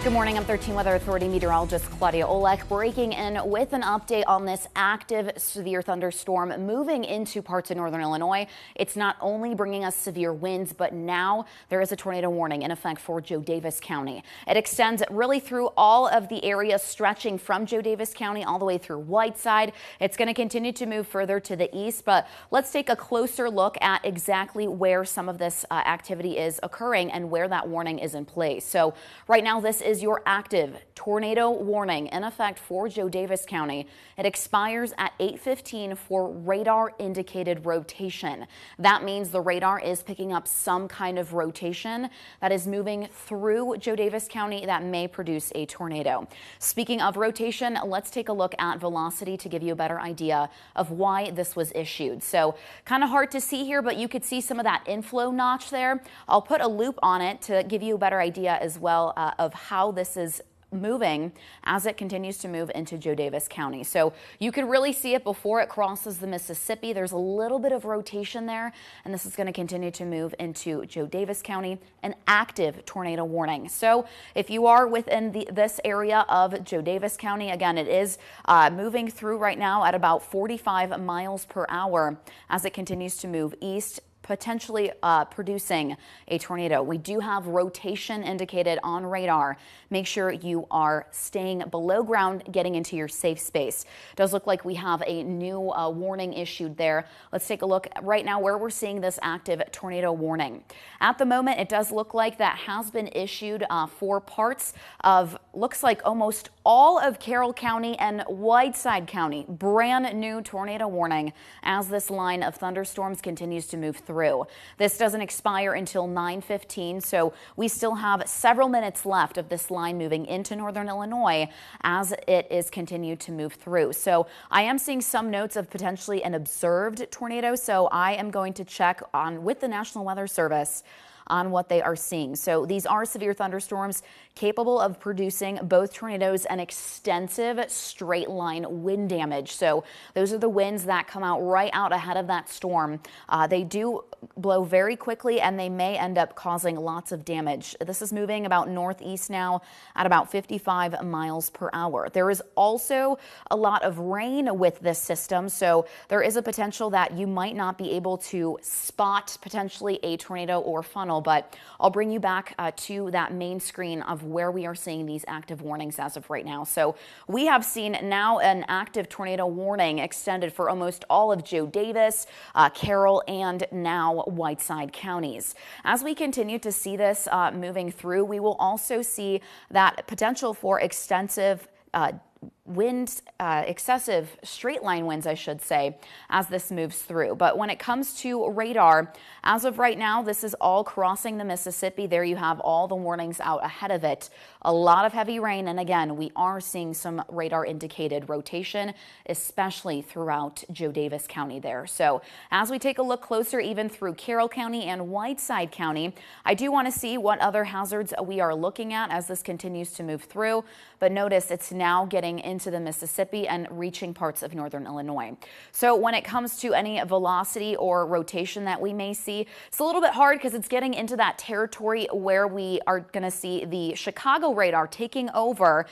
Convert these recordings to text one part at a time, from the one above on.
Good morning. I'm 13 Weather Authority meteorologist Claudia Olech breaking in with an update on this active severe thunderstorm moving into parts of northern Illinois. It's not only bringing us severe winds, but now there is a tornado warning in effect for Jo Daviess County. It extends really through all of the areas stretching from Jo Daviess County all the way through Whiteside. It's going to continue to move further to the east, but let's take a closer look at exactly where some of this activity is occurring and where that warning is in place. So right now, this is your active tornado warning in effect for Jo Daviess County. It expires at 8:15 for radar indicated rotation. That means the radar is picking up some kind of rotation that is moving through Jo Daviess County that may produce a tornado. Speaking of rotation, let's take a look at velocity to give you a better idea of why this was issued. So kind of hard to see here, but you could see some of that inflow notch there. I'll put a loop on it to give you a better idea as well of how this is moving as it continues to move into Jo Daviess County. So you can really see it before it crosses the Mississippi. There's a little bit of rotation there, and this is going to continue to move into Jo Daviess County, an active tornado warning. So if you are within this area of Jo Daviess County, again, it is moving through right now at about 45 miles per hour as it continues to move east, potentially producing a tornado. We do have rotation indicated on radar. Make sure you are staying below ground, getting into your safe space. It does look like we have a new warning issued there. Let's take a look right now where we're seeing this active tornado warning. At the moment, it does look like that has been issued for parts of, looks like almost all of Carroll County and Whiteside County. Brand new tornado warning as this line of thunderstorms continues to move through. This doesn't expire until 9:15, so we still have several minutes left of this line moving into northern Illinois as it is continued to move through. So I am seeing some notes of potentially an observed tornado, so I am going to check on with the National Weather Service on what they are seeing. So these are severe thunderstorms capable of producing both tornadoes and extensive straight line wind damage. So those are the winds that come out right out ahead of that storm. They do blow very quickly and they may end up causing lots of damage. This is moving about northeast now at about 55 miles per hour. There is also a lot of rain with this system, so there is a potential that you might not be able to spot potentially a tornado or funnel, but I'll bring you back to that main screen of where we are seeing these active warnings as of right now. So we have seen now an active tornado warning extended for almost all of Jo Daviess, Carroll, and now Whiteside counties. As we continue to see this moving through, we will also see that potential for extensive winds, excessive straight line winds, I should say, as this moves through. But when it comes to radar, as of right now, this is all crossing the Mississippi. There you have all the warnings out ahead of it. A lot of heavy rain. And again, we are seeing some radar indicated rotation, especially throughout Jo Daviess County there. So as we take a look closer, even through Carroll County and Whiteside County, I do want to see what other hazards we are looking at as this continues to move through. But notice it's now getting into the Mississippi and reaching parts of northern Illinois. So when it comes to any velocity or rotation that we may see, it's a little bit hard because it's getting into that territory where we are going to see the Chicago radar taking over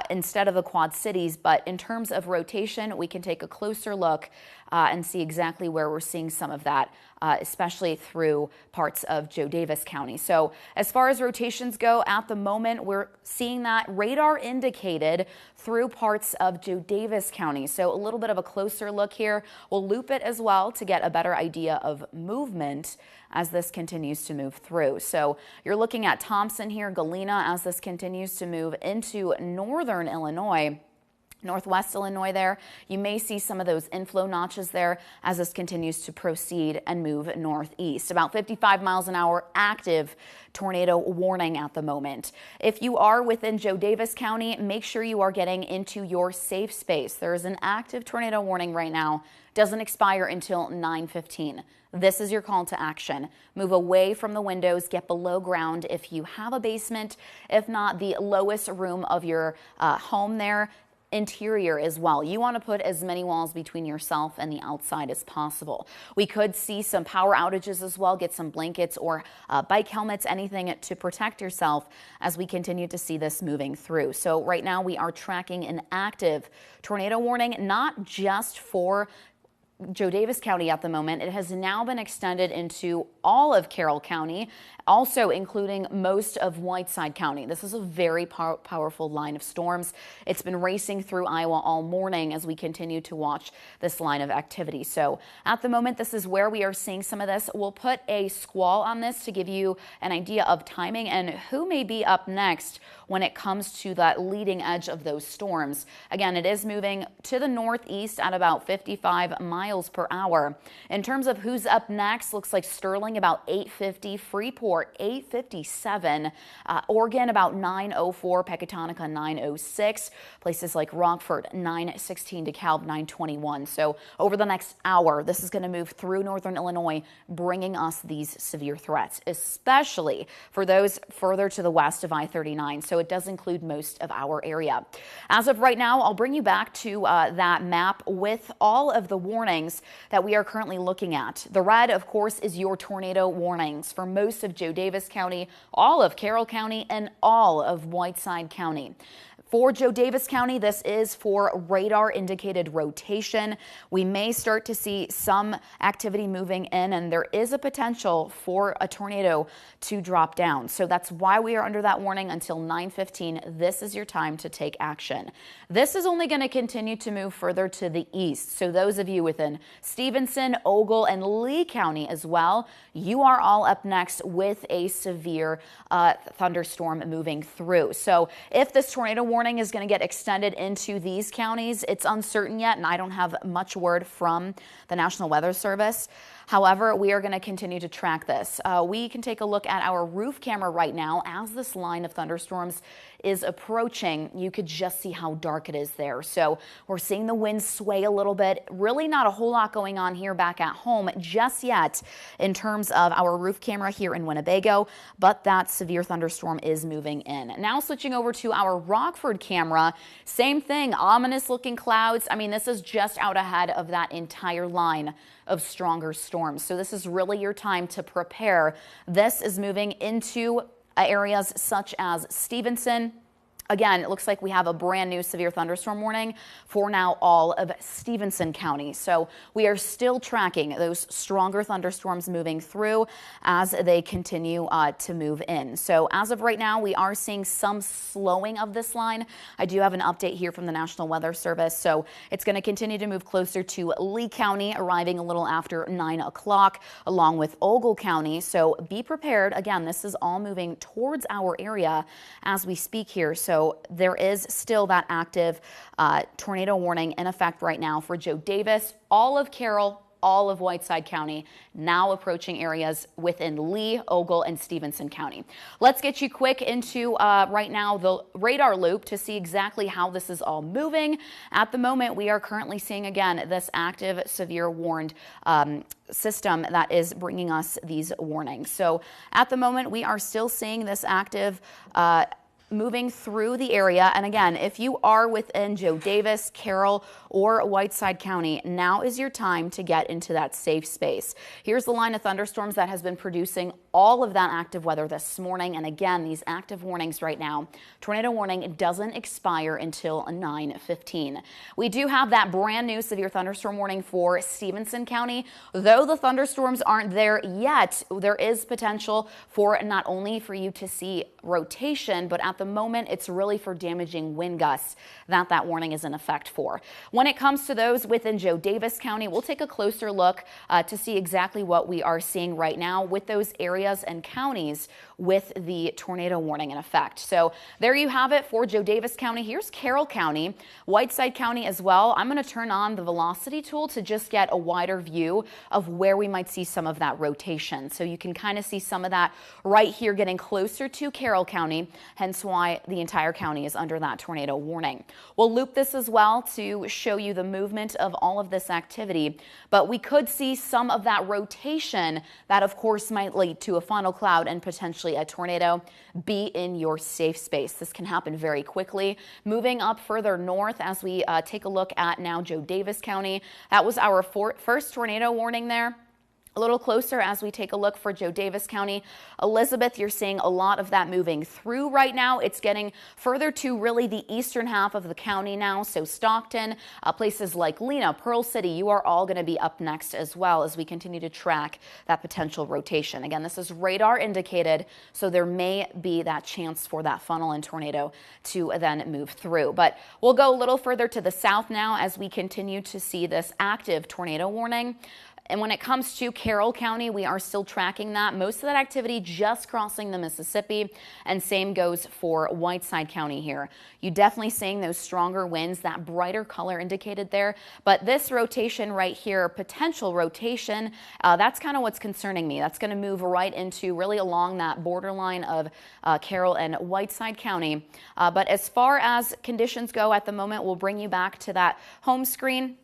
instead of the Quad Cities. But in terms of rotation, we can take a closer look and see exactly where we're seeing some of that, especially through parts of Jo Daviess County. So as far as rotations go, at the moment, we're seeing that radar indicated through parts of Jo Daviess County. So a little bit of a closer look here. We'll loop it as well to get a better idea of movement as this continues to move through. So you're looking at Thompson here, Galena, as this continues to move into northern Illinois. Northwest Illinois there. You may see some of those inflow notches there as this continues to proceed and move northeast. About 55 miles an hour active tornado warning at the moment. If you are within Jo Daviess County, make sure you are getting into your safe space. There is an active tornado warning right now. Doesn't expire until 9:15. This is your call to action. Move away from the windows, get below ground if you have a basement. If not, the lowest room of your home there. interior as well. You want to put as many walls between yourself and the outside as possible. We could see some power outages as well. Get some blankets or bike helmets, anything to protect yourself as we continue to see this moving through. So right now we are tracking an active tornado warning, not just for Jo Daviess County at the moment. It has now been extended into all of Carroll County, also including most of Whiteside County. This is a very powerful line of storms. It's been racing through Iowa all morning as we continue to watch this line of activity. So at the moment, this is where we are seeing some of this. We'll put a squall on this to give you an idea of timing and who may be up next when it comes to that leading edge of those storms. Again, it is moving to the northeast at about 55 miles per hour. In terms of who's up next, looks like Sterling about 850, Freeport 857, Oregon about 904, Pecatonica 906, places like Rockford 916, DeKalb 921. So over the next hour, this is going to move through northern Illinois, bringing us these severe threats, especially for those further to the west of I-39. So it does include most of our area. As of right now, I'll bring you back to that map with all of the warnings that we are currently looking at. The red, of course, is your tornado warnings for most of Jo Daviess County, all of Carroll County, and all of Whiteside County. For Jo Daviess County, this is for radar indicated rotation. We may start to see some activity moving in, and there is a potential for a tornado to drop down. So that's why we are under that warning until 9:15. This is your time to take action. This is only going to continue to move further to the east. So those of you within Stevenson, Ogle, and Lee County as well, you are all up next with a severe thunderstorm moving through. So if this tornado warning is going to get extended into these counties, it's uncertain yet, and I don't have much word from the National Weather Service. However, we are going to continue to track this. We can take a look at our roof camera right now as this line of thunderstorms is approaching. You could just see how dark it is there. So we're seeing the winds sway a little bit. Really not a whole lot going on here back at home just yet in terms of our roof camera here in Winnebago, but that severe thunderstorm is moving in. Now switching over to our Rockford camera, same thing, ominous looking clouds. I mean, this is just out ahead of that entire line of stronger storms. So this is really your time to prepare. This is moving into areas such as Stevenson. Again, it looks like we have a brand new severe thunderstorm warning for now all of Stevenson County. So we are still tracking those stronger thunderstorms moving through as they continue to move in. So as of right now, we are seeing some slowing of this line. I do have an update here from the National Weather Service. So it's going to continue to move closer to Lee County, arriving a little after 9 o'clock, along with Ogle County. So be prepared. Again, this is all moving towards our area as we speak here. So there is still that active tornado warning in effect right now for Jo Daviess, all of Carroll, all of Whiteside County, now approaching areas within Lee, Ogle, and Stevenson County. Let's get you quick into right now the radar loop to see exactly how this is all moving. At the moment, we are currently seeing again this active severe warned system that is bringing us these warnings. So at the moment, we are still seeing this active moving through the area. And again, if you are within Jo Daviess, Carroll, or Whiteside County, now is your time to get into that safe space. Here's the line of thunderstorms that has been producing all of that active weather this morning. And again, these active warnings right now, tornado warning doesn't expire until 9:15. We do have that brand new severe thunderstorm warning for Stevenson County. Though the thunderstorms aren't there yet, there is potential for not only for you to see rotation, but at the moment, it's really for damaging wind gusts that warning is in effect for. When it comes to those within Jo Daviess County, we'll take a closer look to see exactly what we are seeing right now with those areas and counties with the tornado warning in effect. So there you have it for Jo Daviess County. Here's Carroll County, Whiteside County as well. I'm going to turn on the velocity tool to just get a wider view of where we might see some of that rotation. So you can kind of see some of that right here getting closer to Carroll County, hence why the entire county is under that tornado warning. We'll loop this as well to show you the movement of all of this activity, but we could see some of that rotation that of course might lead to to a funnel cloud and potentially a tornado, be in your safe space. This can happen very quickly. Moving up further north as we take a look at now Jo Daviess County. That was our first tornado warning there. A little closer as we take a look for Jo Daviess County. Elizabeth, you're seeing a lot of that moving through right now. It's getting further to really the eastern half of the county now. So Stockton, places like Lena, Pearl City, you are all going to be up next as well as we continue to track that potential rotation. Again, this is radar indicated, so there may be that chance for that funnel and tornado to then move through. But we'll go a little further to the south now as we continue to see this active tornado warning. And when it comes to Carroll County, we are still tracking that. Most of that activity just crossing the Mississippi, and same goes for Whiteside County here. You definitely seeing those stronger winds, that brighter color indicated there. But this rotation right here, potential rotation, that's kind of what's concerning me. That's going to move right into really along that borderline of Carroll and Whiteside County. But as far as conditions go at the moment, we'll bring you back to that home screen,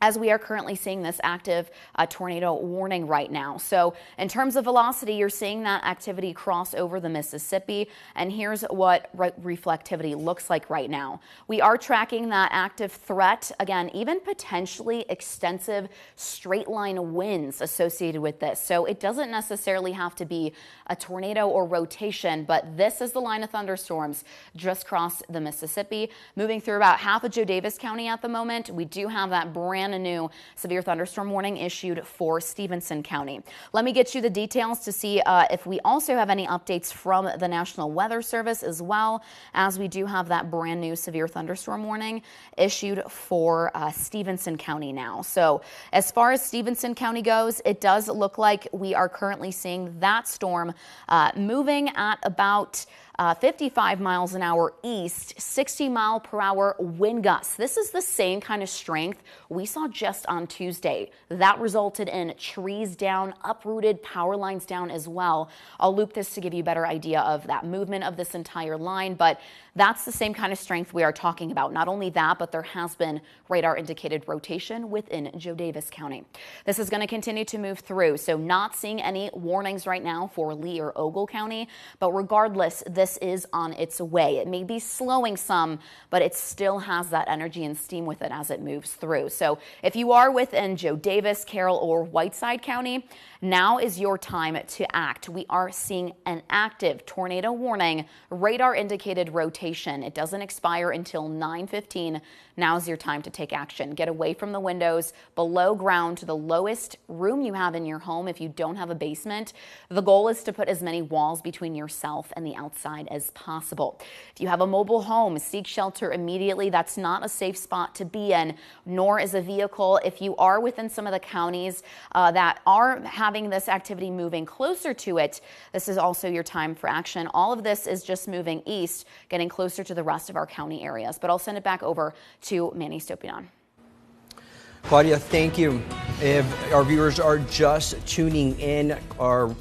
as we are currently seeing this active tornado warning right now. So in terms of velocity, you're seeing that activity cross over the Mississippi. And here's what reflectivity looks like right now. We are tracking that active threat. Again, even potentially extensive straight line winds associated with this. So it doesn't necessarily have to be a tornado or rotation, but this is the line of thunderstorms just crossed the Mississippi, moving through about half of Jo Daviess County at the moment. We do have that brand new severe thunderstorm warning issued for Stevenson County. Let me get you the details to see if we also have any updates from the National Weather Service, as well as we do have that brand new severe thunderstorm warning issued for Stevenson County now. So as far as Stevenson County goes, it does look like we are currently seeing that storm moving at about 55 miles an hour east, 60 mile per hour wind gusts. This is the same kind of strength we saw just on Tuesday. That resulted in trees down, uprooted power lines down as well. I'll loop this to give you a better idea of that movement of this entire line, but that's the same kind of strength we are talking about. Not only that, but there has been radar indicated rotation within Jo Daviess County. This is going to continue to move through, so not seeing any warnings right now for Lee or Ogle County, but regardless, this is on its way. It may be slowing some, but it still has that energy and steam with it as it moves through. So if you are within Jo Daviess, Carroll, or Whiteside County, now is your time to act. We are seeing an active tornado warning, radar indicated rotation. It doesn't expire until 9:15. Now's your time to take action. Get away from the windows, below ground to the lowest room you have in your home if you don't have a basement. The goal is to put as many walls between yourself and the outside as possible. If you have a mobile home, seek shelter immediately. That's not a safe spot to be in, nor is a vehicle. If you are within some of the counties that are having this activity moving closer to it, this is also your time for action. All of this is just moving east, getting closer to the rest of our county areas. But I'll send it back over to Manny Stopion. Claudia, thank you. If our viewers are just tuning in, our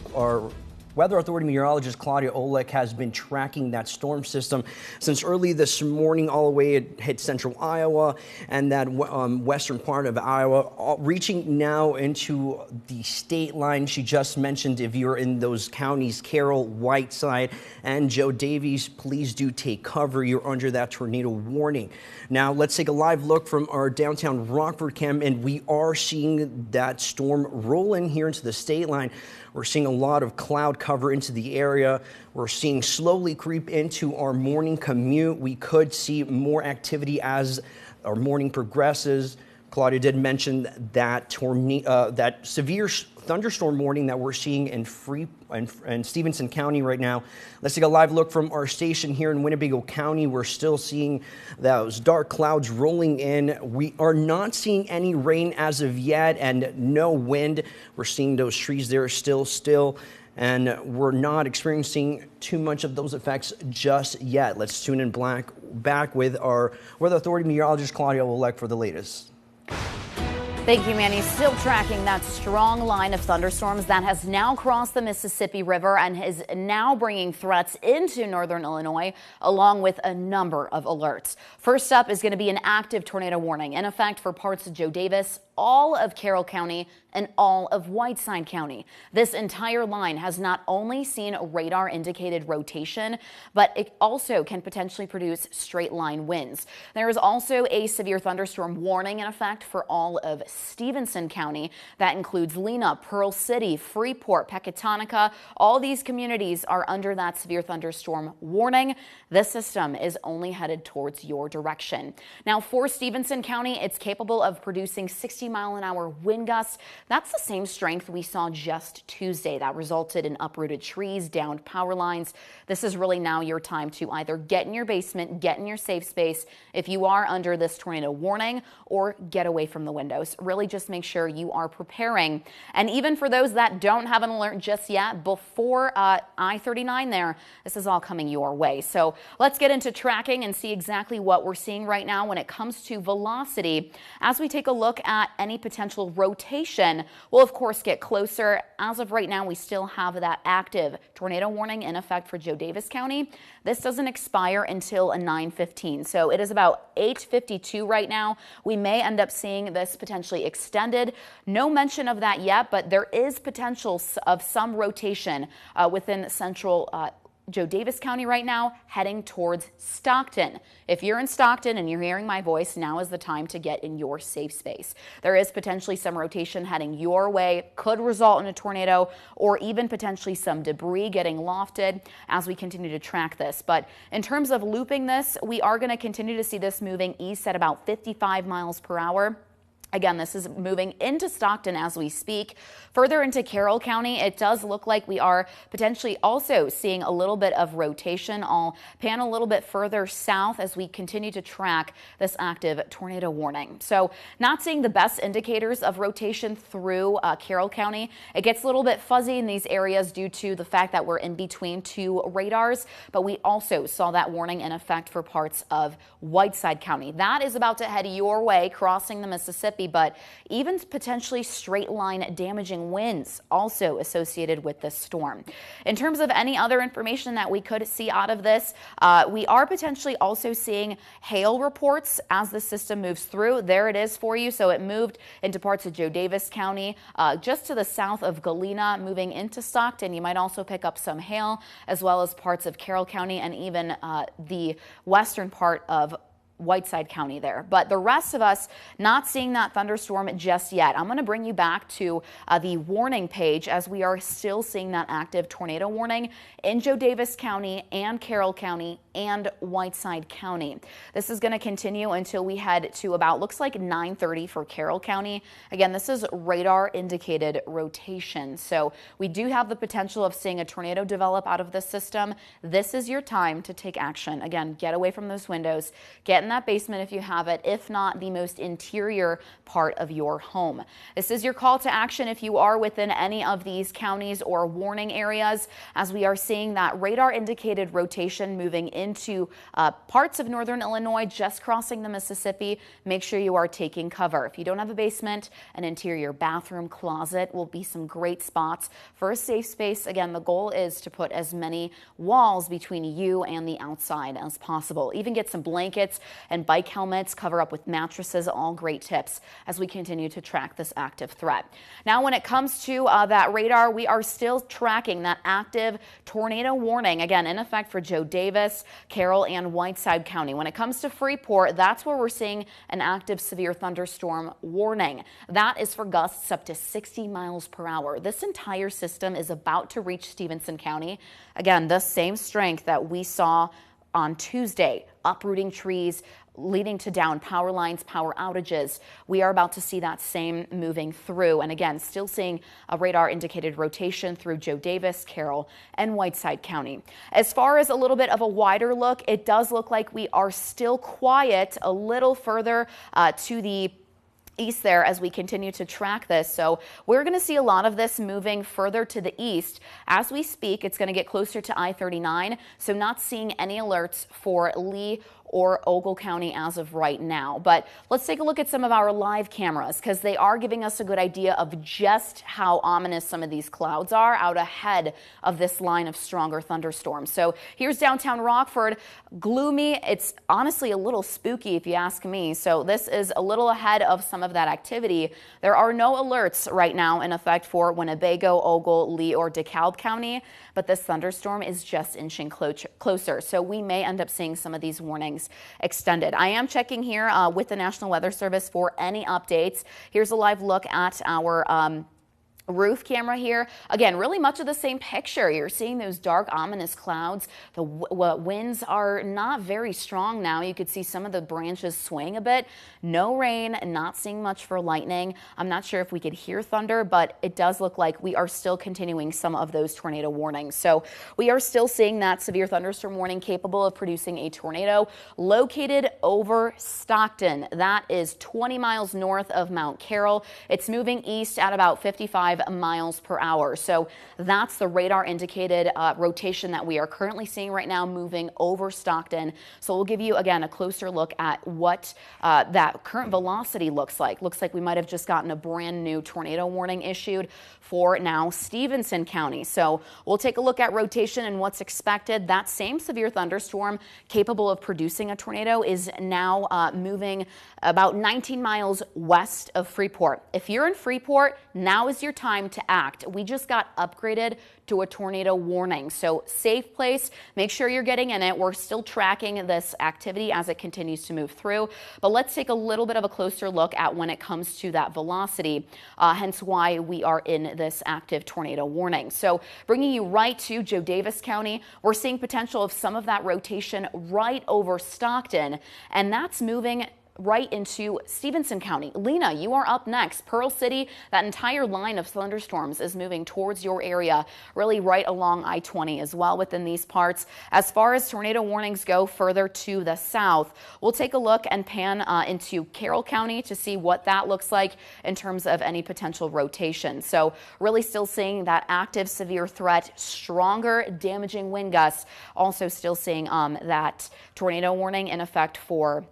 Weather Authority meteorologist Claudia Olech has been tracking that storm system since early this morning. All the way it hit central Iowa and that western part of Iowa, reaching now into the state line. She just mentioned if you're in those counties, Carroll, Whiteside, and Jo Daviess, please do take cover. You're under that tornado warning. Now let's take a live look from our downtown Rockford cam, and we are seeing that storm roll in here into the state line. We're seeing a lot of cloud cover into the area. We're seeing slowly creep into our morning commute. We could see more activity as our morning progresses. Claudia did mention that that severe thunderstorm warning that we're seeing in Stevenson County right now. Let's take a live look from our station here in Winnebago County. We're still seeing those dark clouds rolling in. We are not seeing any rain as of yet and no wind. We're seeing those trees there still, and we're not experiencing too much of those effects just yet. Let's tune in back with our Weather Authority meteorologist Claudia Olech for the latest. Thank you, Manny. Still tracking that strong line of thunderstorms that has now crossed the Mississippi River and is now bringing threats into northern Illinois, along with a number of alerts. First up is going to be an active tornado warning in effect for parts of Jo Daviess, all of Carroll County and all of Whiteside County. This entire line has not only seen radar indicated rotation, but it also can potentially produce straight line winds. There is also a severe thunderstorm warning in effect for all of Stevenson County. That includes Lena, Pearl City, Freeport, Pecatonica. All these communities are under that severe thunderstorm warning. This system is only headed towards your direction. Now for Stevenson County, it's capable of producing 60-mile-an-hour wind gusts. That's the same strength we saw just Tuesday that resulted in uprooted trees, downed power lines. This is really now your time to either get in your basement, get in your safe space if you are under this tornado warning, or get away from the windows. Really just make sure you are preparing. And even for those that don't have an alert just yet, before I-39 there, this is all coming your way. So let's get into tracking and see exactly what we're seeing right now when it comes to velocity. As we take a look at any potential rotation, we'll of course get closer. As of right now, we still have that active tornado warning in effect for Jo Daviess County. This doesn't expire until 9:15, so it is about 8:52 right now. We may end up seeing this potentially extended. No mention of that yet, but there is potential of some rotation within central Jo Daviess County right now, heading towards Stockton. If you're in Stockton and you're hearing my voice, now is the time to get in your safe space. There is potentially some rotation heading your way, could result in a tornado or even potentially some debris getting lofted as we continue to track this. But in terms of looping this, we are going to continue to see this moving east at about 55 miles per hour. Again, this is moving into Stockton as we speak. Further into Carroll County, it does look like we are potentially also seeing a little bit of rotation. I'll pan a little bit further south as we continue to track this active tornado warning. So not seeing the best indicators of rotation through Carroll County. It gets a little bit fuzzy in these areas due to the fact that we're in between two radars, but we also saw that warning in effect for parts of Whiteside County. That is about to head your way, crossing the Mississippi, but even potentially straight line damaging winds also associated with this storm. In terms of any other information that we could see out of this, we are potentially also seeing hail reports as the system moves through. There it is for you. So it moved into parts of Jo Daviess County, just to the south of Galena, moving into Stockton. You might also pick up some hail, as well as parts of Carroll County and even the western part of Whiteside County there. But the rest of us not seeing that thunderstorm just yet. I'm going to bring you back to the warning page as we are still seeing that active tornado warning in Jo Daviess County and Carroll County and Whiteside County. This is going to continue until we head to about, looks like 9:30 for Carroll County. Again, this is radar indicated rotation. So we do have the potential of seeing a tornado develop out of this system. This is your time to take action. Again, get away from those windows, get in that basement if you have it, if not the most interior part of your home. This is your call to action if you are within any of these counties or warning areas, as we are seeing that radar indicated rotation moving into parts of northern Illinois, just crossing the Mississippi. Make sure you are taking cover. If you don't have a basement, an interior bathroom, closet will be some great spots for a safe space. Again, the goal is to put as many walls between you and the outside as possible. Even get some blankets and bike helmets, cover up with mattresses, all great tips as we continue to track this active threat. Now, when it comes to that radar, we are still tracking that active tornado warning, again, in effect for Jo Daviess, Carroll, and Whiteside County. When it comes to Freeport, that's where we're seeing an active severe thunderstorm warning. That is for gusts up to 60 miles per hour. This entire system is about to reach Stevenson County. Again, the same strength that we saw on Tuesday, uprooting trees, leading to down power lines, power outages. We are about to see that same moving through. And again, still seeing a radar indicated rotation through Jo Daviess, Carroll, and Whiteside County. As far as a little bit of a wider look, it does look like we are still quiet a little further to the east there as we continue to track this. So we're going to see a lot of this moving further to the east. As we speak, it's going to get closer to I-39, so not seeing any alerts for Lee or Ogle County as of right now. But let's take a look at some of our live cameras, because they are giving us a good idea of just how ominous some of these clouds are out ahead of this line of stronger thunderstorms. So here's downtown Rockford, gloomy. It's honestly a little spooky if you ask me. So this is a little ahead of some of that activity. There are no alerts right now in effect for Winnebago, Ogle, Lee, or DeKalb County, but this thunderstorm is just inching closer. So we may end up seeing some of these warnings extended. I am checking here with the National Weather Service for any updates. Here's a live look at our roof camera here. Again, really much of the same picture. You're seeing those dark, ominous clouds. The winds are not very strong now. You could see some of the branches swaying a bit. No rain, not seeing much for lightning. I'm not sure if we could hear thunder, but it does look like we are still continuing some of those tornado warnings. So we are still seeing that severe thunderstorm warning capable of producing a tornado located over Stockton. That is 20 miles north of Mount Carroll. It's moving east at about 55 miles per hour. So that's the radar indicated rotation that we are currently seeing right now moving over Stockton. So we'll give you again a closer look at what that current velocity looks like. Looks like we might have just gotten a brand new tornado warning issued for now Stevenson County. So we'll take a look at rotation and what's expected. That same severe thunderstorm capable of producing a tornado is now moving about 19 miles west of Freeport. If you're in Freeport, now is your time to act. We just got upgraded to a tornado warning. So safe place, make sure you're getting in it. We're still tracking this activity as it continues to move through, but let's take a little bit of a closer look at when it comes to that velocity, hence why we are in this active tornado warning. So bringing you right to Jo Daviess County, we're seeing potential of some of that rotation right over Stockton, and that's moving right into Stevenson County. Lena, you are up next. Pearl City, that entire line of thunderstorms is moving towards your area, really right along I-20 as well within these parts. As far as tornado warnings go further to the south, we'll take a look and pan into Carroll County to see what that looks like in terms of any potential rotation. So really still seeing that active severe threat, stronger damaging wind gusts, also still seeing that tornado warning in effect for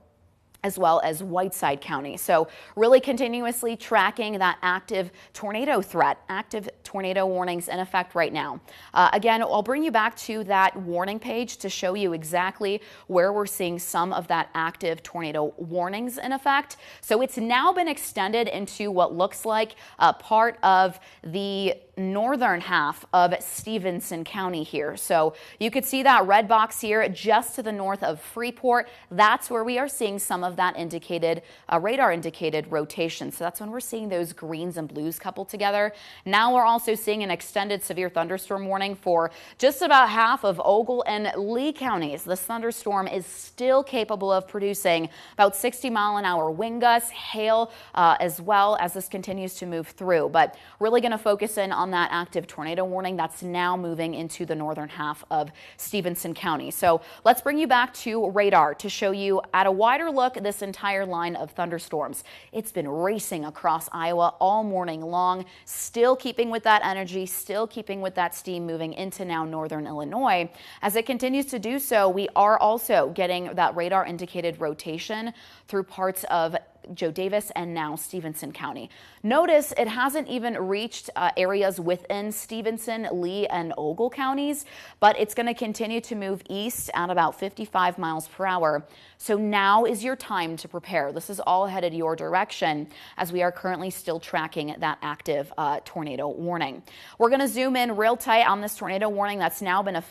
as well as Whiteside County. So really continuously tracking that active tornado threat, active tornado warnings in effect right now. Again, I'll bring you back to that warning page to show you exactly where we're seeing some of that active tornado warnings in effect. So it's now been extended into what looks like a part of the northern half of Stevenson County here. So you could see that red box here just to the north of Freeport. That's where we are seeing some of that indicated radar indicated rotation. So that's when we're seeing those greens and blues coupled together. Now we're also seeing an extended severe thunderstorm warning for just about half of Ogle and Lee counties. This thunderstorm is still capable of producing about 60-mile-an-hour wind gusts, hail, as well as this continues to move through. But really going to focus in on that active tornado warning that's now moving into the northern half of Stevenson County. So let's bring you back to radar to show you at a wider look this entire line of thunderstorms. It's been racing across Iowa all morning long, still keeping with that energy, still keeping with that steam moving into now northern Illinois. As it continues to do so, we are also getting that radar indicated rotation through parts of Jo Daviess and now Stevenson County. Notice it hasn't even reached areas within Stevenson, Lee, and Ogle counties, but it's going to continue to move east at about 55 miles per hour. So now is your time to prepare. This is all headed your direction as we are currently still tracking that active tornado warning. We're going to zoom in real tight on this tornado warning that's now been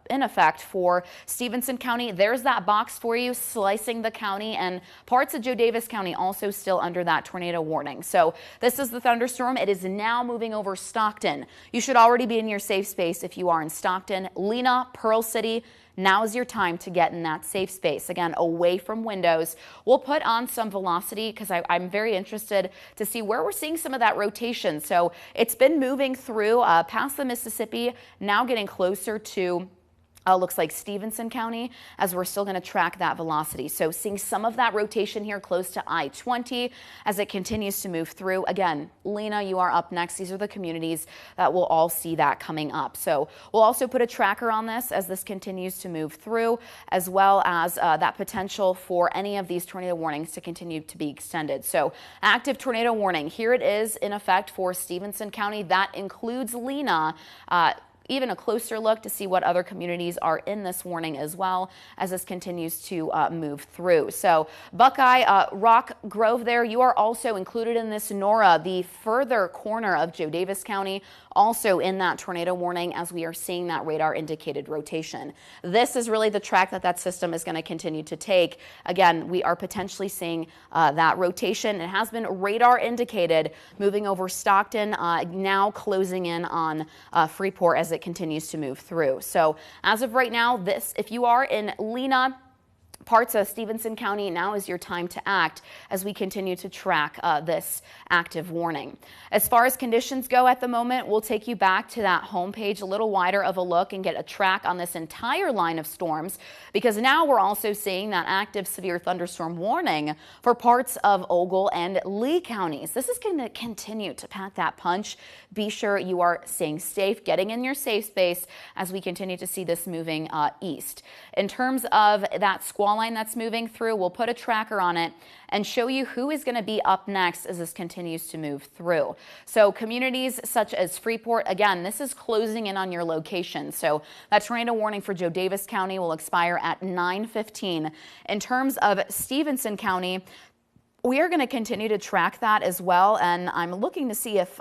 in effect for Stevenson County. There's that box for you, slicing the county, and parts of Jo Daviess County also still under that tornado warning. So this is the thunderstorm. It is now moving over Stockton. You should already be in your safe space if you are in Stockton. Lena, Pearl City, now is your time to get in that safe space. Again, away from windows. We'll put on some velocity because I'm very interested to see where we're seeing some of that rotation. So it's been moving through past the Mississippi, now getting closer to looks like Stevenson County, as we're still going to track that velocity. So seeing some of that rotation here close to I-20 as it continues to move through. Again, Lena, you are up next. These are the communities that will all see that coming up. So we'll also put a tracker on this as this continues to move through, as well as that potential for any of these tornado warnings to continue to be extended. So active tornado warning, here it is in effect for Stevenson County. That includes Lena. even a closer look to see what other communities are in this warning as well as this continues to move through. So Buckeye, Rock Grove there, you are also included in this. Nora, the further corner of Jo Daviess County, also in that tornado warning as we are seeing that radar indicated rotation. This is really the track that system is going to continue to take. Again, we are potentially seeing that rotation. It has been radar indicated moving over Stockton, now closing in on Freeport as it continues to move through. So as of right now, if you are in Lena, parts of Stevenson County, now is your time to act as we continue to track this active warning. As far as conditions go at the moment, we'll take you back to that homepage, a little wider of a look and get a track on this entire line of storms, because now we're also seeing that active severe thunderstorm warning for parts of Ogle and Lee counties. This is going to continue to pack that punch. Be sure you are staying safe, getting in your safe space as we continue to see this moving east. In terms of that squall line that's moving through, we'll put a tracker on it and show you who is going to be up next as this continues to move through. So communities such as Freeport, again, this is closing in on your location. So that tornado warning for Jo Daviess County will expire at 9:15. In terms of Stevenson County, we are going to continue to track that as well, and I'm looking to see if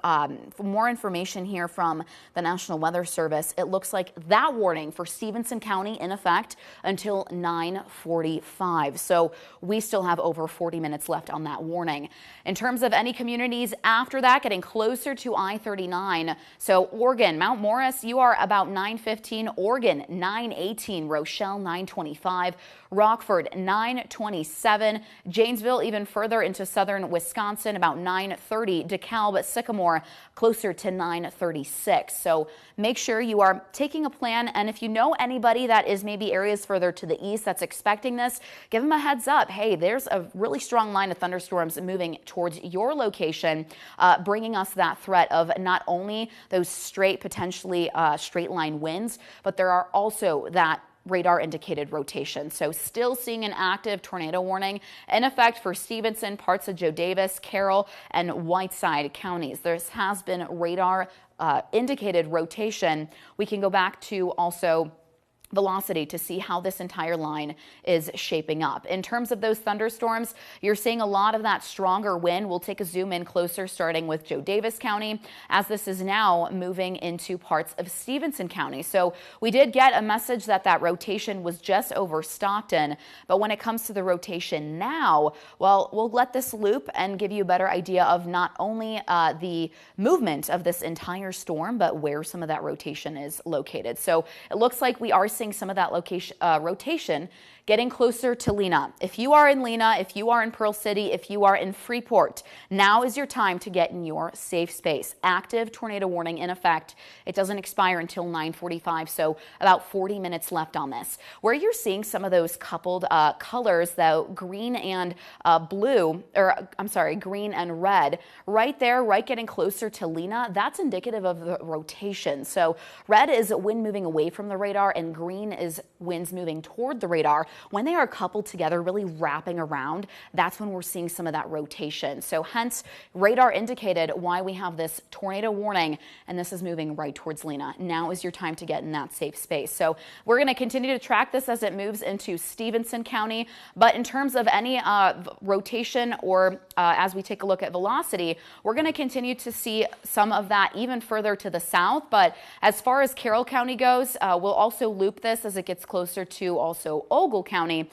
more information here from the National Weather Service. It looks like that warning for Stevenson County in effect until 9:45. So we still have over 40 minutes left on that warning. In terms of any communities after that, getting closer to I-39. So Oregon, Mount Morris, you are about 9:15. Oregon, 9:18. Rochelle, 9:25. Rockford, 9:27. Janesville, even further into southern Wisconsin, about 9:30. DeKalb, Sycamore, closer to 9:36. So make sure you are taking a plan, and if you know anybody that is maybe areas further to the east that's expecting this, give them a heads up. Hey, there's a really strong line of thunderstorms moving towards your location, bringing us that threat of not only those potentially straight line winds, but there are also that radar indicated rotation. So still seeing an active tornado warning in effect for Stevenson, parts of Jo Daviess, Carroll, and Whiteside counties. There has been radar indicated rotation. We can go back to also velocity to see how this entire line is shaping up. In terms of those thunderstorms, you're seeing a lot of that stronger wind. We'll take a zoom in closer, starting with Jo Daviess County, as this is now moving into parts of Stevenson County. So we did get a message that rotation was just over Stockton, but when it comes to the rotation now, well, we'll let this loop and give you a better idea of not only the movement of this entire storm, but where some of that rotation is located. So it looks like we are seeing some of that rotation getting closer to Lena. If you are in Lena, if you are in Pearl City, if you are in Freeport, now is your time to get in your safe space. Active tornado warning in effect. It doesn't expire until 9:45, so about 40 minutes left on this. Where you're seeing some of those coupled colors, though, green and green and red, right there, right getting closer to Lena, that's indicative of the rotation. So red is wind moving away from the radar, and green is winds moving toward the radar. When they are coupled together, really wrapping around, that's when we're seeing some of that rotation. So hence, radar indicated why we have this tornado warning, and this is moving right towards Lena. Now is your time to get in that safe space. So we're going to continue to track this as it moves into Stevenson County, but in terms of any rotation or as we take a look at velocity, we're going to continue to see some of that even further to the south. But as far as Carroll County goes, we'll also loop this as it gets closer to also Ogle County,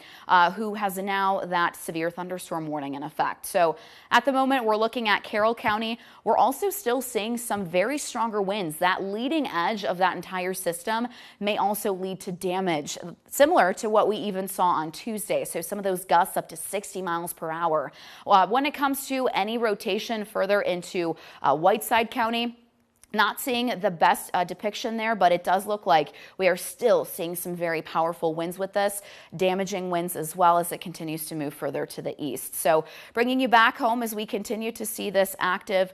who has now that severe thunderstorm warning in effect. So at the moment, we're looking at Carroll County. We're also still seeing some very stronger winds. That leading edge of that entire system may also lead to damage, similar to what we even saw on Tuesday. So some of those gusts up to 60 miles per hour. When it comes to any rotation further into Whiteside County, not seeing the best depiction there, but it does look like we are still seeing some very powerful winds with this, damaging winds as well as it continues to move further to the east. So bringing you back home as we continue to see this active,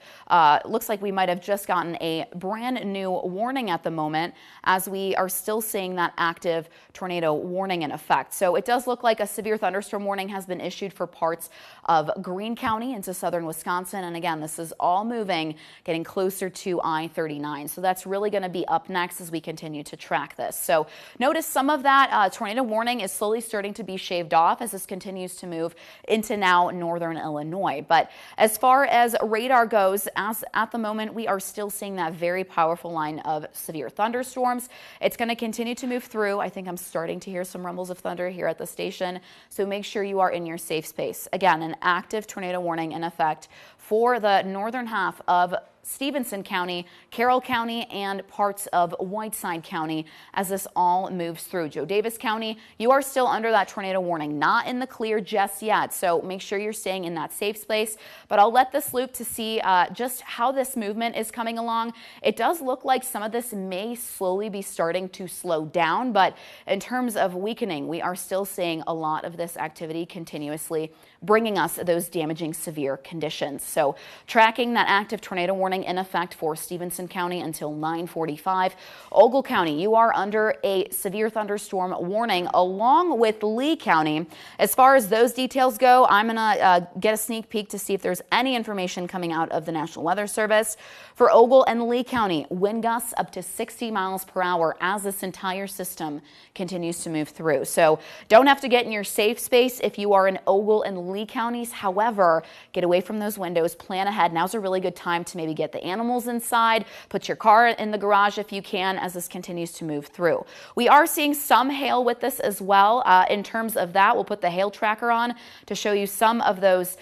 looks like we might have just gotten a brand new warning at the moment as we are still seeing that active tornado warning in effect. So it does look like a severe thunderstorm warning has been issued for parts of Greene County into southern Wisconsin. And again, this is all moving, getting closer to I-35. I-39. So that's really going to be up next as we continue to track this. So notice some of that tornado warning is slowly starting to be shaved off as this continues to move into now northern Illinois. But as far as radar goes, as at the moment, we are still seeing that very powerful line of severe thunderstorms. It's going to continue to move through. I think I'm starting to hear some rumbles of thunder here at the station. So make sure you are in your safe space. Again, an active tornado warning in effect for the northern half of Stevenson County, Carroll County, and parts of Whiteside County as this all moves through. Jo Daviess County, you are still under that tornado warning, not in the clear just yet, so make sure you're staying in that safe space. But I'll let this loop to see just how this movement is coming along. It does look like some of this may slowly be starting to slow down, but in terms of weakening, we are still seeing a lot of this activity continuously bringing us those damaging severe conditions. So tracking that active tornado warning in effect for Stevenson County until 9:45. Ogle County, you are under a severe thunderstorm warning along with Lee County. As far as those details go, I'm going to get a sneak peek to see if there's any information coming out of the National Weather Service. For Ogle and Lee County, wind gusts up to 60 miles per hour as this entire system continues to move through. So don't have to get in your safe space if you are in Ogle and Lee counties. However, get away from those windows, plan ahead. Now's a really good time to maybe get the animals inside, put your car in the garage if you can as this continues to move through. We are seeing some hail with this as well. In terms of that, we'll put the hail tracker on to show you some of those.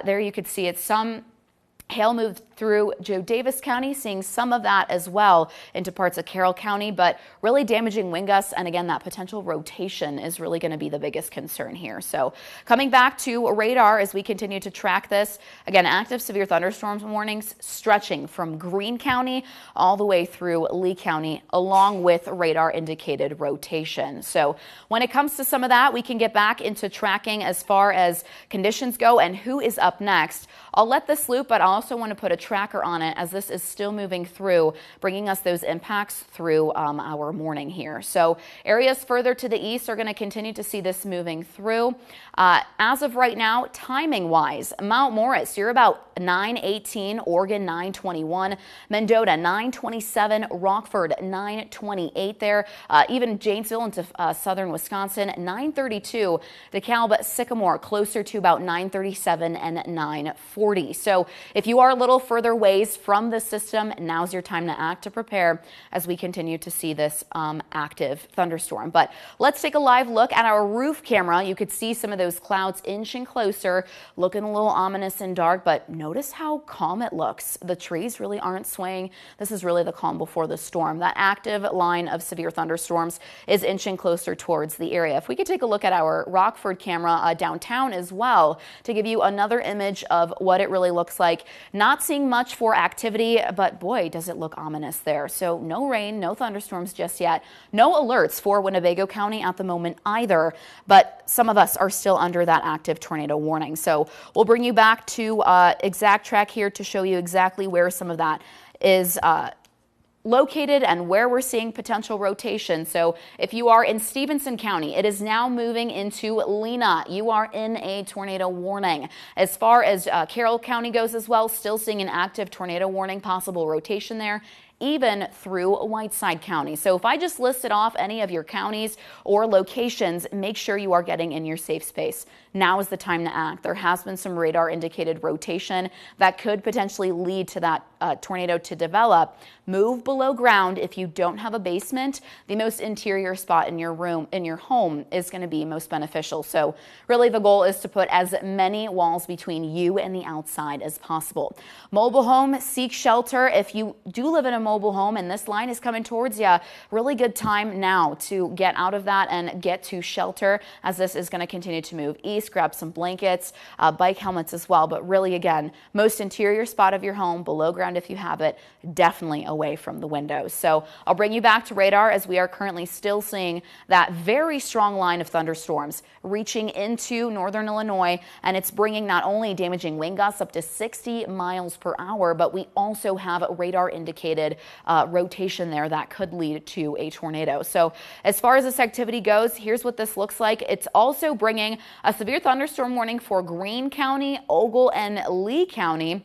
There you could see it. Some hail moved through Jo Daviess County, seeing some of that as well into parts of Carroll County, but really damaging wind gusts. And again, that potential rotation is really going to be the biggest concern here. So coming back to radar as we continue to track this, again, active severe thunderstorms warnings stretching from Greene County all the way through Lee County, along with radar indicated rotation. So when it comes to some of that, we can get back into tracking as far as conditions go and who is up next. I'll let this loop, but I also want to put a tracker on it as this is still moving through, bringing us those impacts through our morning here. So areas further to the east are going to continue to see this moving through. As of right now, timing wise, Mount Morris, you're about 9:18, Oregon 9:21, Mendota 9:27, Rockford 9:28 there, even Janesville into southern Wisconsin 9:32, DeKalb, Sycamore closer to about 9:37 and 9:40. So if you are a little further ways from the system, now's your time to act, to prepare as we continue to see this active thunderstorm. But let's take a live look at our roof camera. You could see some of those clouds inching closer, looking a little ominous and dark, but notice how calm it looks. The trees really aren't swaying. This is really the calm before the storm. That active line of severe thunderstorms is inching closer towards the area. If we could take a look at our Rockford camera downtown as well to give you another image of what it really looks like. Not seeing much for activity, but boy, does it look ominous there. So no rain, no thunderstorms just yet. No alerts for Winnebago County at the moment either, but some of us are still under that active tornado warning. So we'll bring you back to exact track here to show you exactly where some of that is located and where we're seeing potential rotation. So if you are in Stevenson County, it is now moving into Lena. You are in a tornado warning. As far as Carroll County goes as well, still seeing an active tornado warning, possible rotation there, even through Whiteside County. So if I just listed off any of your counties or locations, make sure you are getting in your safe space. Now is the time to act. There has been some radar indicated rotation that could potentially lead to that tornado to develop. Move below ground if you don't have a basement. The most interior spot in your room, in your home, is going to be most beneficial. So really the goal is to put as many walls between you and the outside as possible. Mobile home, seek shelter. If you do live in a mobile home and this line is coming towards you, really good time now to get out of that and get to shelter as this is going to continue to move east. Grab some blankets, bike helmets as well. But really, again, most interior spot of your home, below ground if you have it, definitely away from the windows. So I'll bring you back to radar as we are currently still seeing that very strong line of thunderstorms reaching into northern Illinois, and it's bringing not only damaging wind gusts up to 60 miles per hour, but we also have radar indicated rotation there that could lead to a tornado. So as far as this activity goes, here's what this looks like. It's also bringing a severe thunderstorm warning for Greene County, Ogle, and Lee County.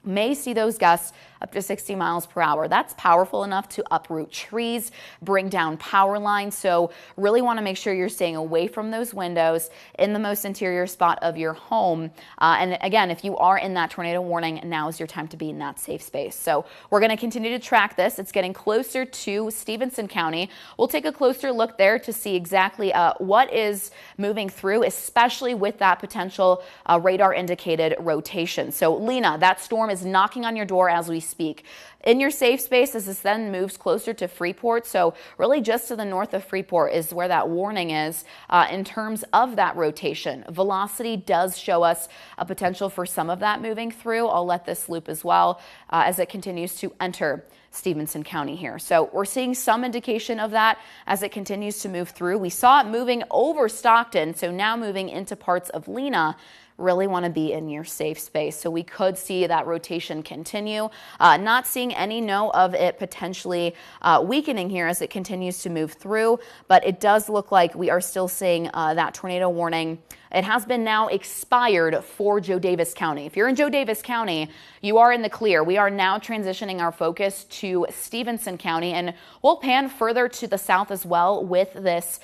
May see those gusts up to 60 miles per hour. That's powerful enough to uproot trees, bring down power lines. So really want to make sure you're staying away from those windows in the most interior spot of your home. And again, if you are in that tornado warning, now is your time to be in that safe space. So we're going to continue to track this. It's getting closer to Stevenson County. We'll take a closer look there to see exactly what is moving through, especially with that potential radar indicated rotation. So Lena, that storm is knocking on your door as we speak. In your safe space as this then moves closer to Freeport. So really just to the north of Freeport is where that warning is in terms of that rotation. Velocity does show us a potential for some of that moving through. I'll let this loop as well as it continues to enter Stevenson County here. So we're seeing some indication of that as it continues to move through. We saw it moving over Stockton, so now moving into parts of Lena. Really want to be in your safe space. So we could see that rotation continue. Not seeing any of it potentially weakening here as it continues to move through, but it does look like we are still seeing that tornado warning. It has been now expired for Jo Daviess County. If you're in Jo Daviess County, you are in the clear. We are now transitioning our focus to Stevenson County, and we'll pan further to the south as well with this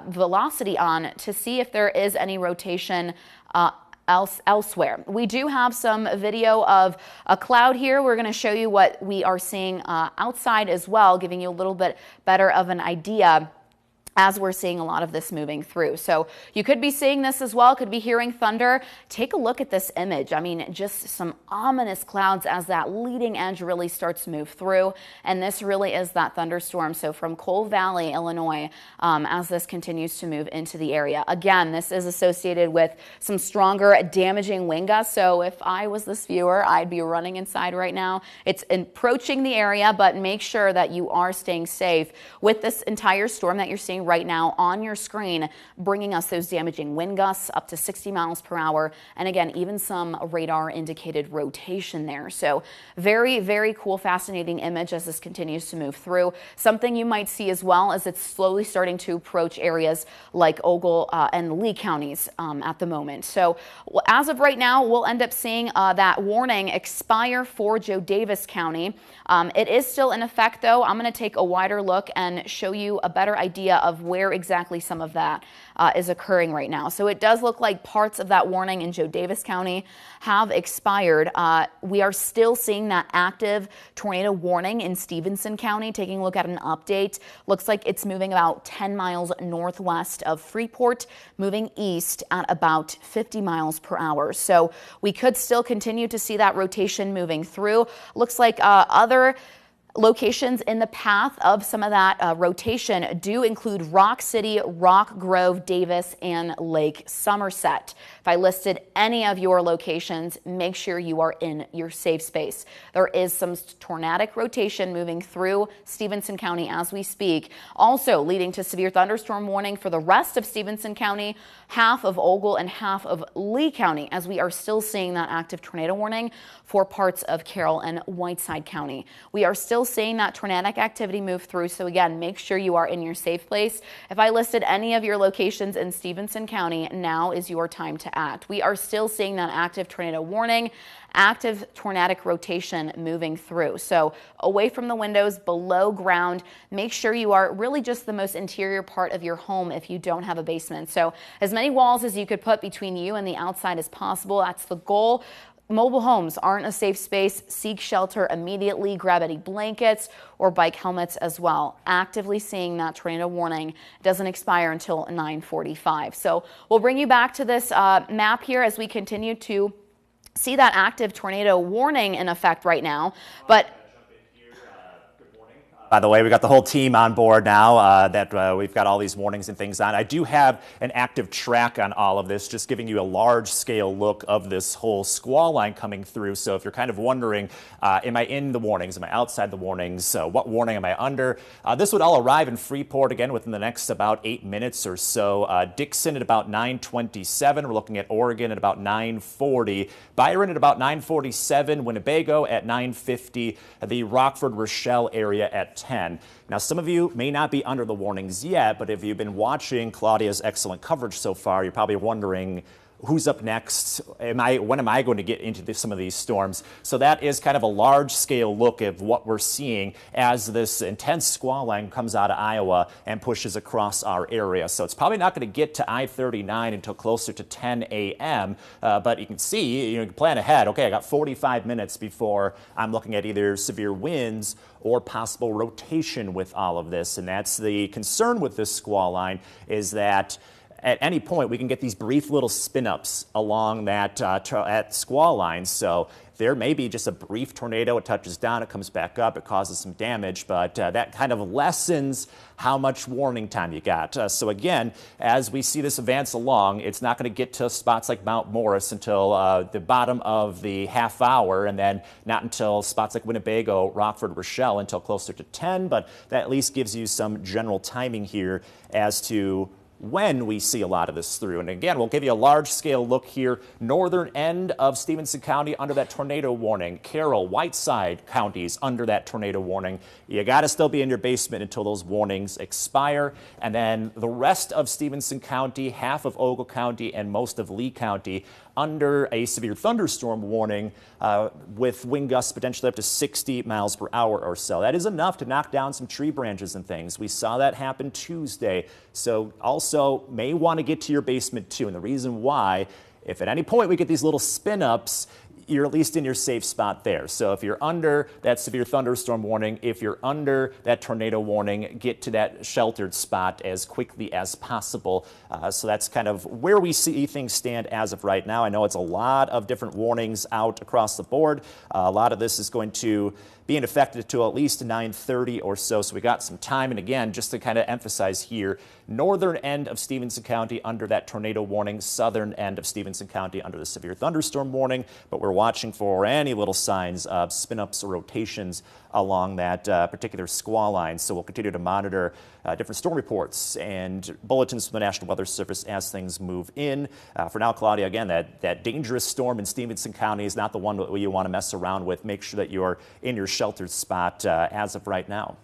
velocity on to see if there is any rotation elsewhere. We do have some video of a cloud here. We're going to show you what we are seeing outside as well, giving you a little bit better of an idea as we're seeing a lot of this moving through. So you could be seeing this as well, could be hearing thunder. Take a look at this image. I mean, just some ominous clouds as that leading edge really starts to move through. And this really is that thunderstorm. So from Coal Valley, Illinois, as this continues to move into the area. Again, this is associated with some stronger damaging wind gusts. So if I was this viewer, I'd be running inside right now. It's approaching the area, but make sure that you are staying safe with this entire storm that you're seeing right now on your screen, bringing us those damaging wind gusts up to 60 miles per hour. And again, even some radar indicated rotation there. So very, very cool, fascinating image as this continues to move through. Something you might see as well as it's slowly starting to approach areas like Ogle and Lee counties at the moment. So as of right now, we'll end up seeing that warning expire for Jo Daviess County. It is still in effect though. I'm going to take a wider look and show you a better idea of where exactly some of that is occurring right now. So it does look like parts of that warning in Jo Daviess County have expired. We are still seeing that active tornado warning in Stevenson County. Taking a look at an update, looks like it's moving about 10 miles northwest of Freeport, moving east at about 50 miles per hour. So we could still continue to see that rotation moving through. Looks like other locations in the path of some of that rotation do include Rock City, Rock Grove, Davis, and Lake Somerset. If I listed any of your locations, make sure you are in your safe space. There is some tornadic rotation moving through Stevenson County as we speak, also leading to severe thunderstorm warning for the rest of Stevenson County, half of Ogle, and half of Lee County, as we are still seeing that active tornado warning for parts of Carroll and Whiteside County. We are still seeing that tornadic activity move through. So again, make sure you are in your safe place. If I listed any of your locations in Stevenson County, now is your time to act. We are still seeing that active tornado warning, active tornadic rotation moving through. So away from the windows, below ground, make sure you are really just the most interior part of your home if you don't have a basement. So as many walls as you could put between you and the outside as possible. That's the goal. Mobile homes aren't a safe space. Seek shelter immediately. Grab any blankets or bike helmets as well. Actively seeing that tornado warning doesn't expire until 9:45. So we'll bring you back to this map here as we continue to see that active tornado warning in effect right now. But by the way, we got the whole team on board now that we've got all these warnings and things on. I do have an active track on all of this, just giving you a large scale look of this whole squall line coming through. So if you're kind of wondering, am I in the warnings? Am I outside the warnings? What warning am I under? This would all arrive in Freeport again within the next about 8 minutes or so. Dixon at about 9:27. We're looking at Oregon at about 9:40. Byron at about 9:47. Winnebago at 9:50. The Rockford Rochelle area at 10. Now, some of you may not be under the warnings yet, but if you've been watching Claudia's excellent coverage so far, you're probably wondering, who's up next? When am I going to get into some of these storms? So that is kind of a large-scale look of what we're seeing as this intense squall line comes out of Iowa and pushes across our area. So it's probably not going to get to I-39 until closer to 10 a.m., but you can see, you can plan ahead. Okay, I got 45 minutes before I'm looking at either severe winds or possible rotation with all of this. And that's the concern with this squall line, is that at any point we can get these brief little spin-ups along that at squall lines. So there may be just a brief tornado, it touches down, it comes back up, it causes some damage, but that kind of lessens how much warning time you got. So again, as we see this advance along, it's not going to get to spots like Mount Morris until the bottom of the half hour, and then not until spots like Winnebago, Rockford, Rochelle until closer to 10, but that at least gives you some general timing here as to when we see a lot of this through. And again, we'll give you a large-scale look here. Northern end of Stevenson County under that tornado warning. Carroll, Whiteside counties under that tornado warning. You got to still be in your basement until those warnings expire. And then the rest of Stevenson County, half of Ogle County, and most of Lee County under a severe thunderstorm warning with wind gusts potentially up to 60 miles per hour or so. That is enough to knock down some tree branches and things. We saw that happen Tuesday. So also may want to get to your basement too. And the reason why, if at any point we get these little spin-ups, you're at least in your safe spot there. So if you're under that severe thunderstorm warning, if you're under that tornado warning, get to that sheltered spot as quickly as possible. So that's kind of where we see things stand as of right now. I know it's a lot of different warnings out across the board. A lot of this is going to be in effect until at least 9:30 or so. So we got some time. And again, just to kind of emphasize here, northern end of Stevenson County under that tornado warning, southern end of Stevenson County under the severe thunderstorm warning. But we're watching for any little signs of spin-ups or rotations along that particular squall line. So we'll continue to monitor different storm reports and bulletins from the National Weather Service as things move in. For now, Claudia, again, that dangerous storm in Stevenson County is not the one that you want to mess around with. Make sure that you're in your sheltered spot as of right now.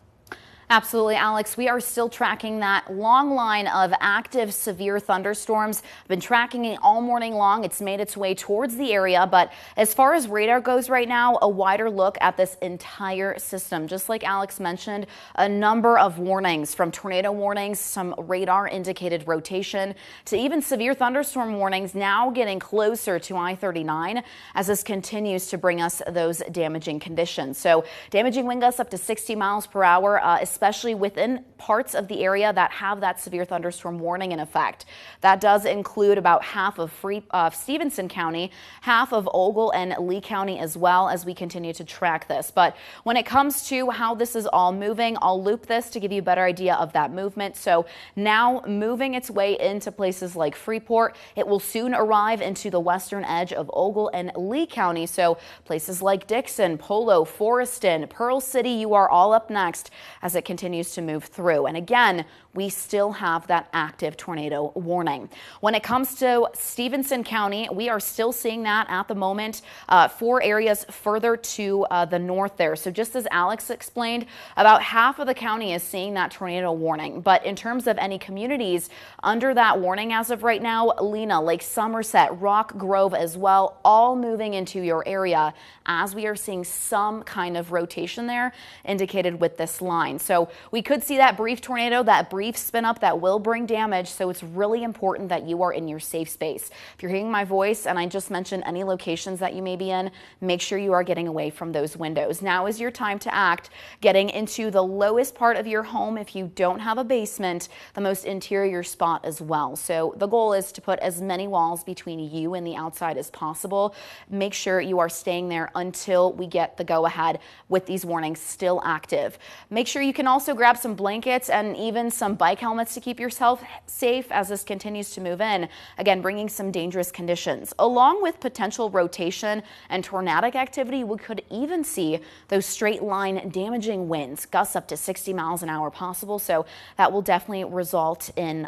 Absolutely, Alex. We are still tracking that long line of active severe thunderstorms. Been tracking it all morning long. It's made its way towards the area. But as far as radar goes right now, a wider look at this entire system. Just like Alex mentioned, a number of warnings, from tornado warnings, some radar indicated rotation, to even severe thunderstorm warnings now getting closer to I-39 as this continues to bring us those damaging conditions. So damaging wind gusts up to 60 miles per hour, especially within parts of the area that have that severe thunderstorm warning in effect. That does include about half of Stevenson County, half of Ogle and Lee County as well, as we continue to track this. But when it comes to how this is all moving, I'll loop this to give you a better idea of that movement. So now moving its way into places like Freeport, it will soon arrive into the western edge of Ogle and Lee County. So places like Dixon, Polo, Forreston, Pearl City, you are all up next as it continues to move through. And again, we still have that active tornado warning. When it comes to Stevenson County, we are still seeing that at the moment for areas further to the north there. So just as Alex explained, about half of the county is seeing that tornado warning. But in terms of any communities under that warning as of right now, Lena, Lake Somerset, Rock Grove as well, all moving into your area as we are seeing some kind of rotation there indicated with this line. So we could see that brief tornado, that brief spin up that will bring damage. So it's really important that you are in your safe space. If you're hearing my voice and I just mentioned any locations that you may be in, make sure you are getting away from those windows. Now is your time to act, getting into the lowest part of your home if you don't have a basement, the most interior spot as well. So the goal is to put as many walls between you and the outside as possible. Make sure you are staying there until we get the go ahead with these warnings still active. Make sure you can also grab some blankets and even some bike helmets to keep yourself safe as this continues to move in. Again, bringing some dangerous conditions. Along with potential rotation and tornadic activity, we could even see those straight line damaging winds, gusts up to 60 miles an hour possible. So that will definitely result in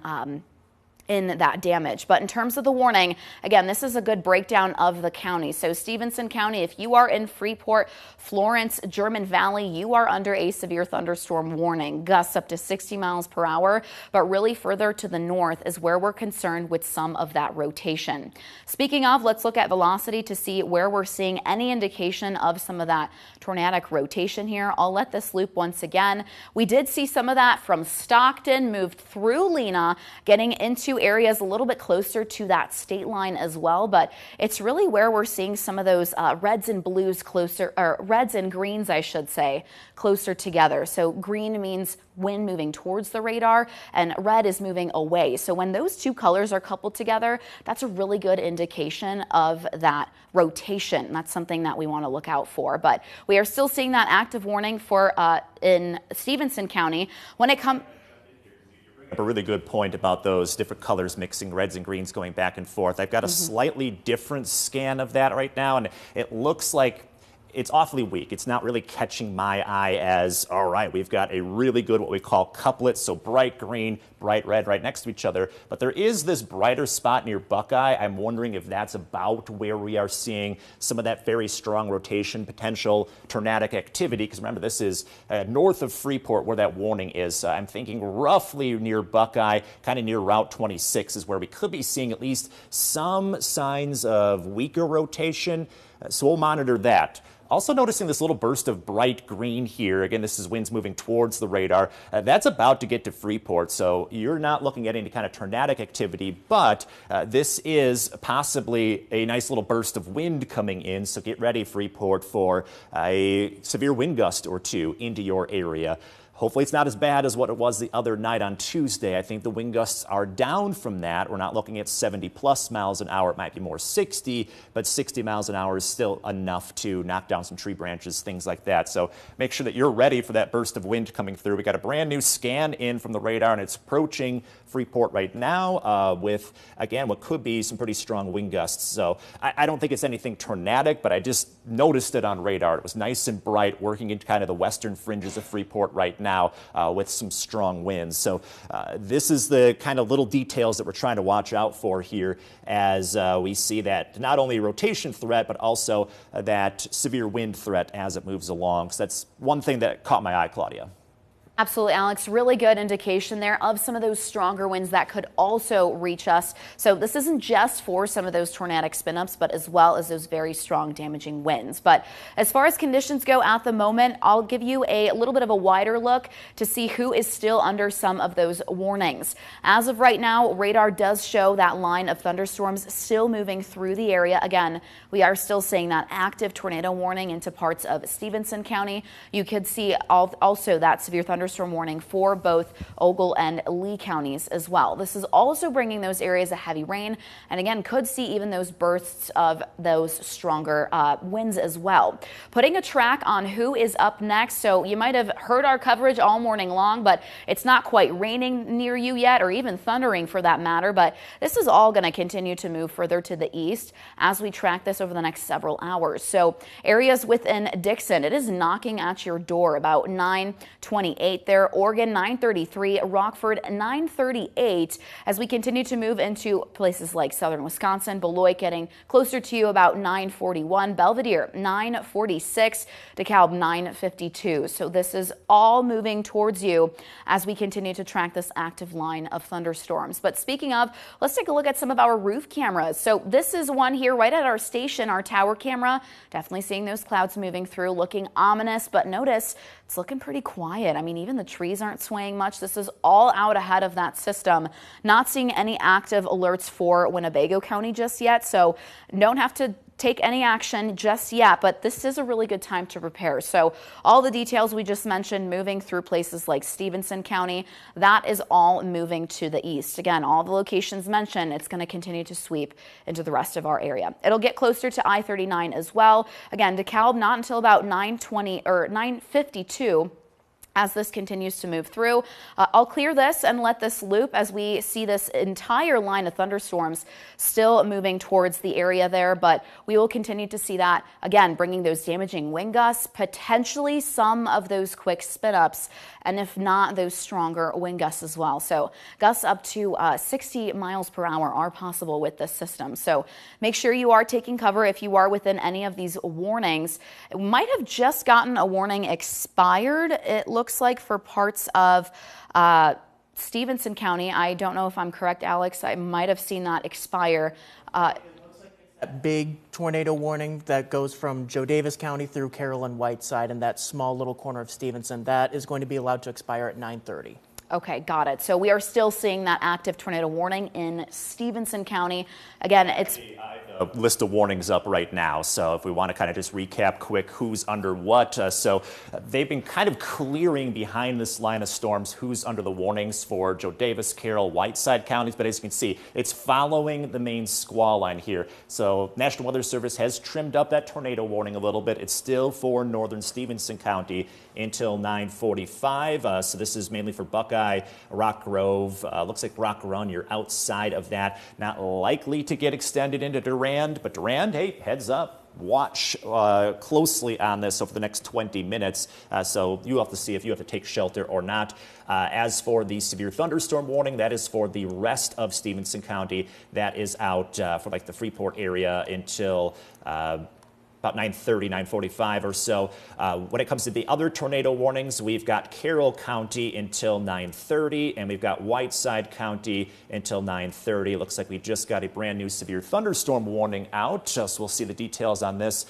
in that damage. But in terms of the warning, again, this is a good breakdown of the county. So Stevenson County, if you are in Freeport, Florence, German Valley, you are under a severe thunderstorm warning, gusts up to 60 miles per hour. But really further to the north is where we're concerned with some of that rotation. Speaking of, let's look at velocity to see where we're seeing any indication of some of that tornadic rotation here. I'll let this loop once again. We did see some of that from Stockton, moved through Lena, getting into areas a little bit closer to that state line as well, but it's really where we're seeing some of those reds and blues closer, or reds and greens, I should say, closer together. So green means wind moving towards the radar and red is moving away. So when those two colors are coupled together, that's a really good indication of that rotation. That's something that we want to look out for. But we are still seeing that active warning for in Stevenson County when it comes. A really good point about those different colors mixing, reds and greens going back and forth. I've got a slightly different scan of that right now, and it looks like it's awfully weak. It's not really catching my eye as, all right, we've got a really good what we call couplet, so bright green, bright red right next to each other. But there is this brighter spot near Buckeye. I'm wondering if that's about where we are seeing some of that very strong rotation, potential tornadic activity, because remember, this is north of Freeport where that warning is. I'm thinking roughly near Buckeye, kind of near Route 26 is where we could be seeing at least some signs of weaker rotation. So we'll monitor that. Also noticing this little burst of bright green here. Again, this is winds moving towards the radar. That's about to get to Freeport, so you're not looking at any kind of tornadic activity, but this is possibly a nice little burst of wind coming in, so get ready, Freeport, for a severe wind gust or two into your area. Hopefully it's not as bad as what it was the other night on Tuesday. I think the wind gusts are down from that. We're not looking at 70+ miles an hour. It might be more 60, but 60 miles an hour is still enough to knock down some tree branches, things like that. So make sure that you're ready for that burst of wind coming through. We got a brand new scan in from the radar, and it's approaching Freeport right now with, again, what could be some pretty strong wind gusts. So I don't think it's anything tornadic, but I just noticed it on radar. It was nice and bright, working into kind of the western fringes of Freeport right now with some strong winds. So this is the kind of little details that we're trying to watch out for here as we see that not only rotation threat, but also that severe wind threat as it moves along. So that's one thing that caught my eye, Claudia. Absolutely, Alex. Really good indication there of some of those stronger winds that could also reach us. So this isn't just for some of those tornadic spin-ups, but as well as those very strong damaging winds. But as far as conditions go at the moment, I'll give you a little bit of a wider look to see who is still under some of those warnings. As of right now, radar does show that line of thunderstorms still moving through the area. Again, we are still seeing that active tornado warning into parts of Stevenson County. You could see also that severe thunderstorm warning for both Ogle and Lee counties as well. This is also bringing those areas of heavy rain, and again, could see even those bursts of those stronger winds as well. Putting a track on who is up next. So you might have heard our coverage all morning long, but it's not quite raining near you yet, or even thundering for that matter. But this is all going to continue to move further to the east as we track this over the next several hours. So areas within Dixon, it is knocking at your door about 9:28 there. Oregon 9:33, Rockford 9:38, as we continue to move into places like southern Wisconsin, Beloit getting closer to you about 9:41, Belvedere 9:46, DeKalb 9:52. So this is all moving towards you as we continue to track this active line of thunderstorms. But speaking of, let's take a look at some of our roof cameras. So this is one here right at our station, our tower camera. Definitely seeing those clouds moving through, looking ominous, but notice it's looking pretty quiet. I mean, even the trees aren't swaying much. This is all out ahead of that system. Not seeing any active alerts for Winnebago County just yet, so don't have to take any action just yet, but this is a really good time to prepare. So all the details we just mentioned moving through places like Stevenson County, that is all moving to the east. Again, all the locations mentioned, it's going to continue to sweep into the rest of our area. It'll get closer to I-39 as well. Again, DeKalb not until about 9:20 or 9:52. as this continues to move through. I'll clear this and let this loop as we see this entire line of thunderstorms still moving towards the area there, but we will continue to see that, again, bringing those damaging wind gusts, potentially some of those quick spin-ups, and if not, those stronger wind gusts as well. So gusts up to 60 miles per hour are possible with this system. So make sure you are taking cover if you are within any of these warnings. It might have just gotten a warning expired, it looks like, for parts of Stevenson County. I don't know if I'm correct, Alex. I might have seen that expire. That big tornado warning that goes from Jo Daviess County through Carroll and Whiteside and that small little corner of Stevenson, that is going to be allowed to expire at 9:30. Okay, got it. So we are still seeing that active tornado warning in Stevenson County. Again, it's a list of warnings up right now. So if we want to kind of just recap quick who's under what. So they've been kind of clearing behind this line of storms who's under the warnings for Jo Daviess, Carroll, Whiteside counties. But as you can see, it's following the main squall line here. So National Weather Service has trimmed up that tornado warning a little bit. It's still for northern Stevenson County until 9:45. So this is mainly for Buckeye, Rock Grove. Looks like Rock Run, you're outside of that. Not likely to get extended into Durand, but Durand, hey, heads up. Watch closely on this over the next 20 minutes. So you have to see if you have to take shelter or not. As for the severe thunderstorm warning, that is for the rest of Stevenson County. That is out for like the Freeport area until about 9:30, 9:45 or so. When it comes to the other tornado warnings, we've got Carroll County until 9:30, and we've got Whiteside County until 9:30. Looks like we just got a brand new severe thunderstorm warning out, so we'll see the details on this.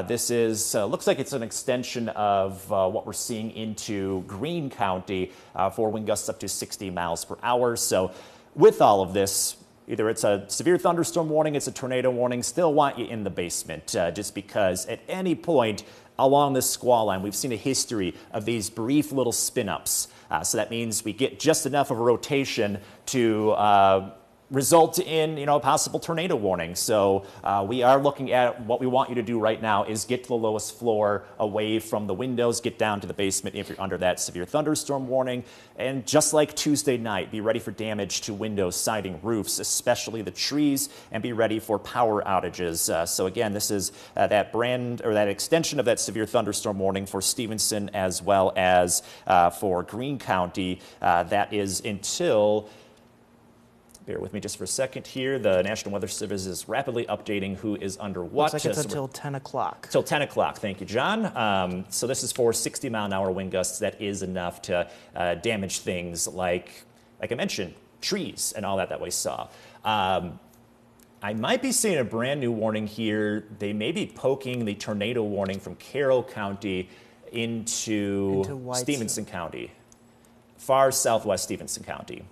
This is looks like it's an extension of what we're seeing into Greene County for wind gusts up to 60 miles per hour. So with all of this, either it's a severe thunderstorm warning, it's a tornado warning, still want you in the basement just because at any point along this squall line, we've seen a history of these brief little spin-ups. So that means we get just enough of a rotation to result in, a possible tornado warning. So we are looking at what we want you to do right now is get to the lowest floor, away from the windows, get down to the basement if you're under that severe thunderstorm warning. And just like Tuesday night, be ready for damage to windows, siding, roofs, especially the trees, and be ready for power outages. So again, this is that extension of that severe thunderstorm warning for Stevenson as well as for Greene County. That is until, bear with me just for a second here. The National Weather Service is rapidly updating who is under what. Looks like it's until 10 o'clock. Till 10 o'clock. Thank you, John. So this is for 60-mile-an-hour wind gusts. That is enough to damage things like I mentioned, trees and all that we saw. I might be seeing a brand new warning here. They may be poking the tornado warning from Carroll County into Stevenson County, far southwest Stevenson County.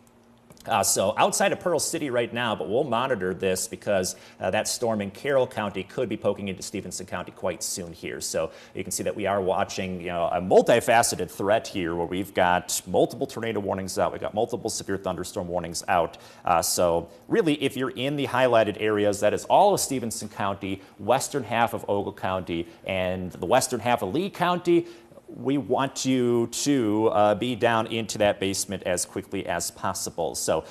So outside of Pearl City right now, but we'll monitor this because that storm in Carroll County could be poking into Stevenson County quite soon here. So you can see that we are watching, a multifaceted threat here where we've got multiple tornado warnings out. We've got multiple severe thunderstorm warnings out. So really, if you're in the highlighted areas, that is all of Stevenson County, western half of Ogle County, and the western half of Lee County, we want you to be down into that basement as quickly as possible. So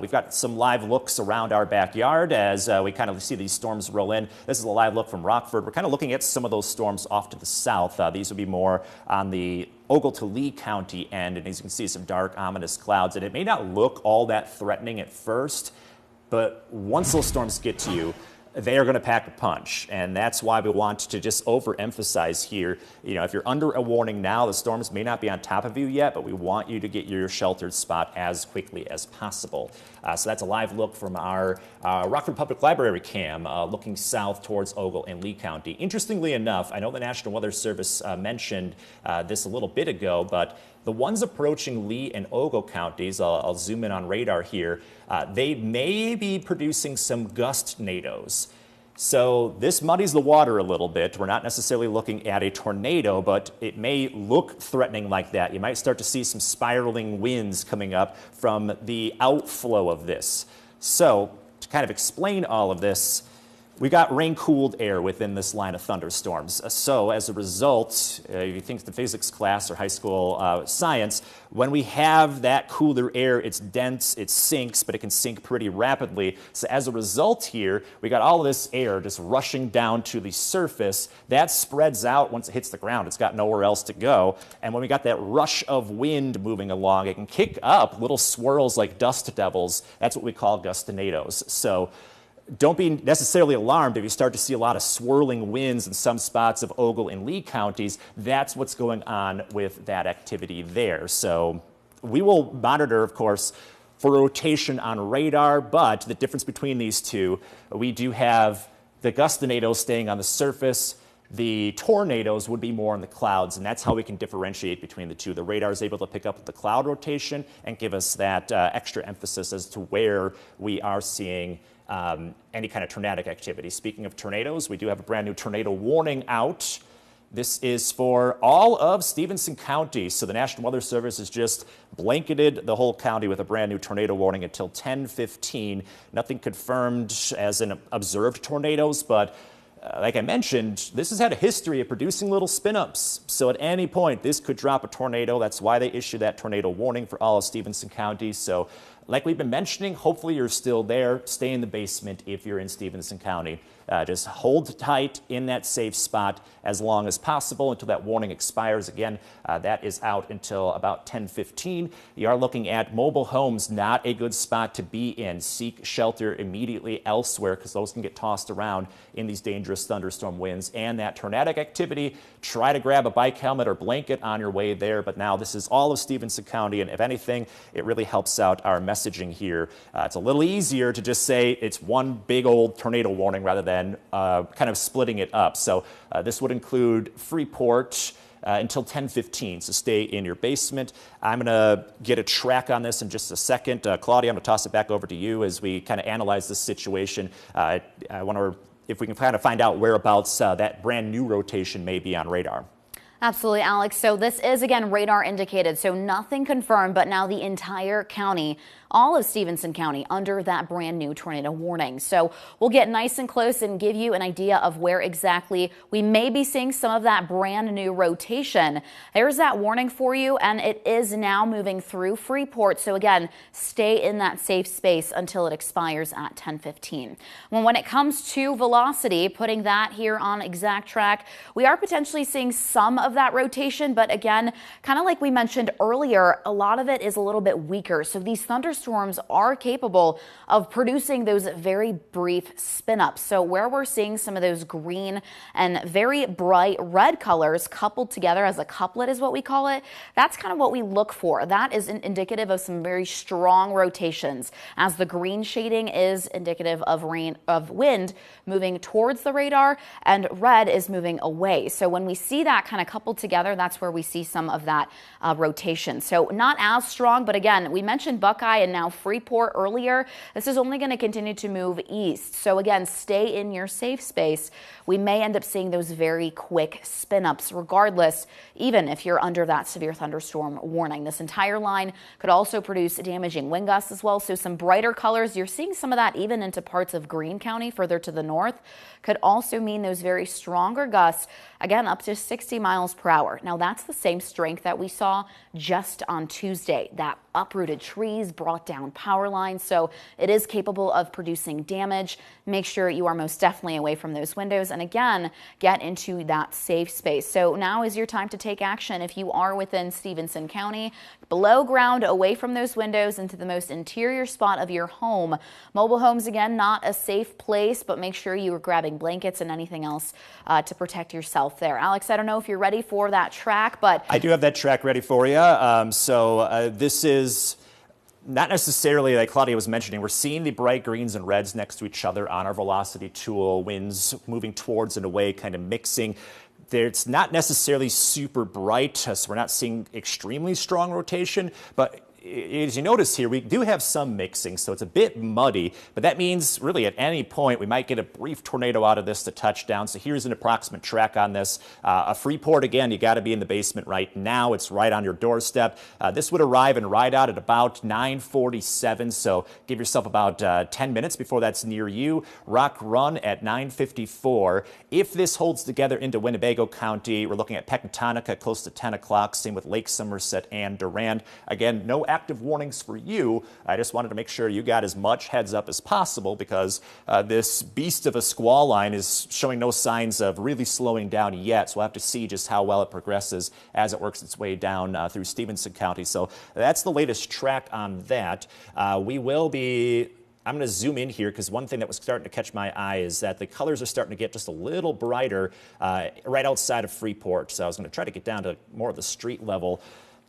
we've got some live looks around our backyard as we kind of see these storms roll in. This is a live look from Rockford. We're kind of looking at some of those storms off to the south. These would be more on the Ogle to Lee County end, and as you can see, some dark, ominous clouds. And it may not look all that threatening at first, but once those storms get to you, they are going to pack a punch, and that's why we want to just overemphasize here. If you're under a warning now, the storms may not be on top of you yet, but we want you to get your sheltered spot as quickly as possible. So that's a live look from our Rockford Public Library cam looking south towards Ogle and Lee County. Interestingly enough, I know the National Weather Service mentioned this a little bit ago, but the ones approaching Lee and Ogle counties, I'll zoom in on radar here, they may be producing some gust-nados. So this muddies the water a little bit. We're not necessarily looking at a tornado, but it may look threatening like that. You might start to see some spiraling winds coming up from the outflow of this. So to kind of explain all of this, We got rain-cooled air within this line of thunderstorms. So as a result, if you think the physics class or high school science, when we have that cooler air, it's dense, it sinks, but it can sink pretty rapidly. So as a result here, we got all of this air just rushing down to the surface. That spreads out once it hits the ground. It's got nowhere else to go. And when we got that rush of wind moving along, it can kick up little swirls like dust devils. That's what we call gustinados. So don't be necessarily alarmed if you start to see a lot of swirling winds in some spots of Ogle and Lee counties. That's what's going on with that activity there. So we will monitor, of course, for rotation on radar, but the difference between these two, we do have the gustinados staying on the surface. The tornadoes would be more in the clouds, and that's how we can differentiate between the two. The radar is able to pick up the cloud rotation and give us that extra emphasis as to where we are seeing any kind of tornadic activity. Speaking of tornadoes, we do have a brand new tornado warning out. This is for all of Stevenson County. So the National Weather Service has just blanketed the whole county with a brand new tornado warning until 10:15. Nothing confirmed as in observed tornadoes, but like I mentioned, this has had a history of producing little spin-ups. So at any point, this could drop a tornado. That's why they issued that tornado warning for all of Stevenson County. So like we've been mentioning, hopefully you're still there. Stay in the basement if you're in Stevenson County. Just hold tight in that safe spot as long as possible until that warning expires. Again, that is out until about 10:15. You are looking at mobile homes, not a good spot to be in. Seek shelter immediately elsewhere because those can get tossed around in these dangerous thunderstorm winds and that tornadic activity. Try to grab a bike helmet or blanket on your way there. But now this is all of Stevenson County, and if anything, it really helps out our messaging here. It's a little easier to just say it's one big old tornado warning rather than kind of splitting it up. So this would include Freeport until 10:15, so stay in your basement. I'm going to get a track on this in just a second. Claudia, I'm going to toss it back over to you as we kind of analyze this situation. I want to, if we can kind of find out whereabouts that brand new rotation may be on radar. Absolutely, Alex. So this is, again, radar indicated, so nothing confirmed, but now the entire county, all of Stevenson County, under that brand new tornado warning. So we'll get nice and close and give you an idea of where exactly we may be seeing some of that brand new rotation. There's that warning for you, and it is now moving through Freeport. So again, stay in that safe space until it expires at 10:15. When it comes to velocity, putting that here on exact track, we are potentially seeing some of that rotation, but again, kind of like we mentioned earlier, a lot of it is a little bit weaker. So these thunderstorms are capable of producing those very brief spin-ups. So where we're seeing some of those green and very bright red colors coupled together as a couplet is what we call it, that's kind of what we look for. That is indicative of some very strong rotations, as the green shading is indicative of wind moving towards the radar, and red is moving away. So when we see that kind of coupled together, that's where we see some of that rotation. So not as strong, but again, we mentioned Buckeye and now Freeport earlier. This is only going to continue to move east. So again, stay in your safe space. We may end up seeing those very quick spin-ups regardless, even if you're under that severe thunderstorm warning. This entire line could also produce damaging wind gusts as well. So some brighter colors, you're seeing some of that even into parts of Greene County further to the north, could also mean those very stronger gusts, again, up to 60 miles per hour. Now that's the same strength that we saw just on Tuesday. That uprooted trees, brought down power lines. So it is capable of producing damage. Make sure you are most definitely away from those windows, and again, get into that safe space. So now is your time to take action. If you are within Stevenson County, below ground, away from those windows, into the most interior spot of your home. Mobile homes, again, not a safe place, but make sure you are grabbing blankets and anything else to protect yourself there. Alex, I don't know if you're ready for that track, but I do have that track ready for you. This is not necessarily, like Claudia was mentioning, we're seeing the bright greens and reds next to each other on our velocity tool, winds moving towards and away, kind of mixing. It's not necessarily super bright, so we're not seeing extremely strong rotation, but as you notice here, we do have some mixing, so it's a bit muddy, but that means really at any point we might get a brief tornado out of this to touch down. So here's an approximate track on this. A Freeport, again, you got to be in the basement right now. It's right on your doorstep. This would arrive and ride out at about 9:47, so give yourself about 10 minutes before that's near you. Rock Run at 9:54. If this holds together into Winnebago County, we're looking at Pecatonica close to 10 o'clock. Same with Lake Somerset and Durand. Again, no active warnings for you. I just wanted to make sure you got as much heads up as possible because this beast of a squall line is showing no signs of really slowing down yet. So we'll have to see just how well it progresses as it works its way down through Stevenson County. So that's the latest track on that. I'm going to zoom in here because one thing that was starting to catch my eye is that the colors are starting to get just a little brighter right outside of Freeport. So I was going to try to get down to more of the street level.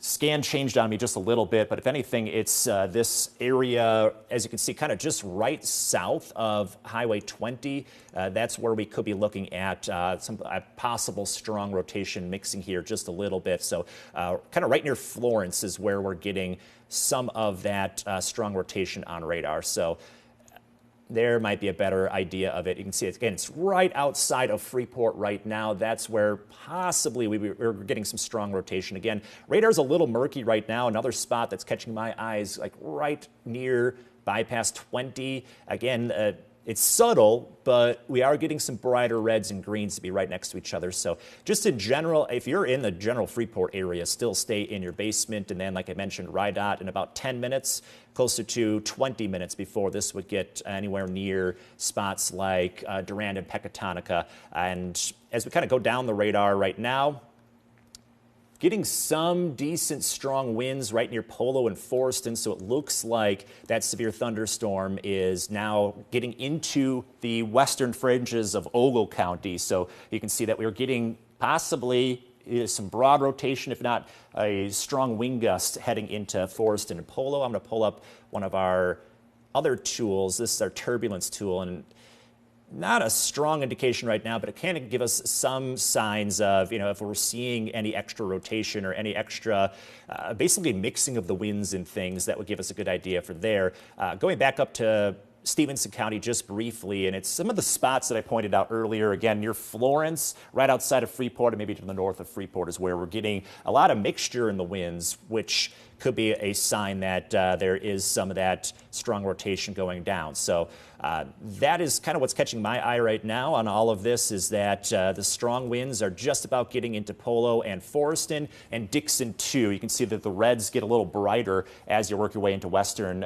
Scan changed on me just a little bit, but if anything, it's this area, as you can see, kind of just right south of Highway 20. That's where we could be looking at some possible strong rotation mixing here just a little bit. So kind of right near Florence is where we're getting some of that strong rotation on radar. So there might be a better idea of it. You can see, again, it's right outside of Freeport right now. That's where possibly we're getting some strong rotation. Again, radar's a little murky right now. Another spot that's catching my eyes, like right near bypass 20. Again, it's subtle, but we are getting some brighter reds and greens to be right next to each other. So just in general, if you're in the general Freeport area, still stay in your basement. And then, like I mentioned, ride out in about 10 minutes, closer to 20 minutes before this would get anywhere near spots like Durand and Pecatonica. And as we kind of go down the radar right now, getting some decent strong winds right near Polo and Forreston, so it looks like that severe thunderstorm is now getting into the western fringes of Ogle County. So you can see that we're getting possibly some broad rotation, if not a strong wind gust heading into Forreston and Polo. I'm going to pull up one of our other tools. This is our turbulence tool, and not a strong indication right now, but it can give us some signs of, if we're seeing any extra rotation or any extra, basically mixing of the winds and things, that would give us a good idea for there. Going back up to Stevenson County just briefly, and it's some of the spots that I pointed out earlier, again, near Florence, right outside of Freeport, and maybe to the north of Freeport is where we're getting a lot of mixture in the winds, which could be a sign that there is some of that strong rotation going down. So that is kind of what's catching my eye right now on all of this, is that the strong winds are just about getting into Polo and Forreston and Dixon too. You can see that the reds get a little brighter as you work your way into western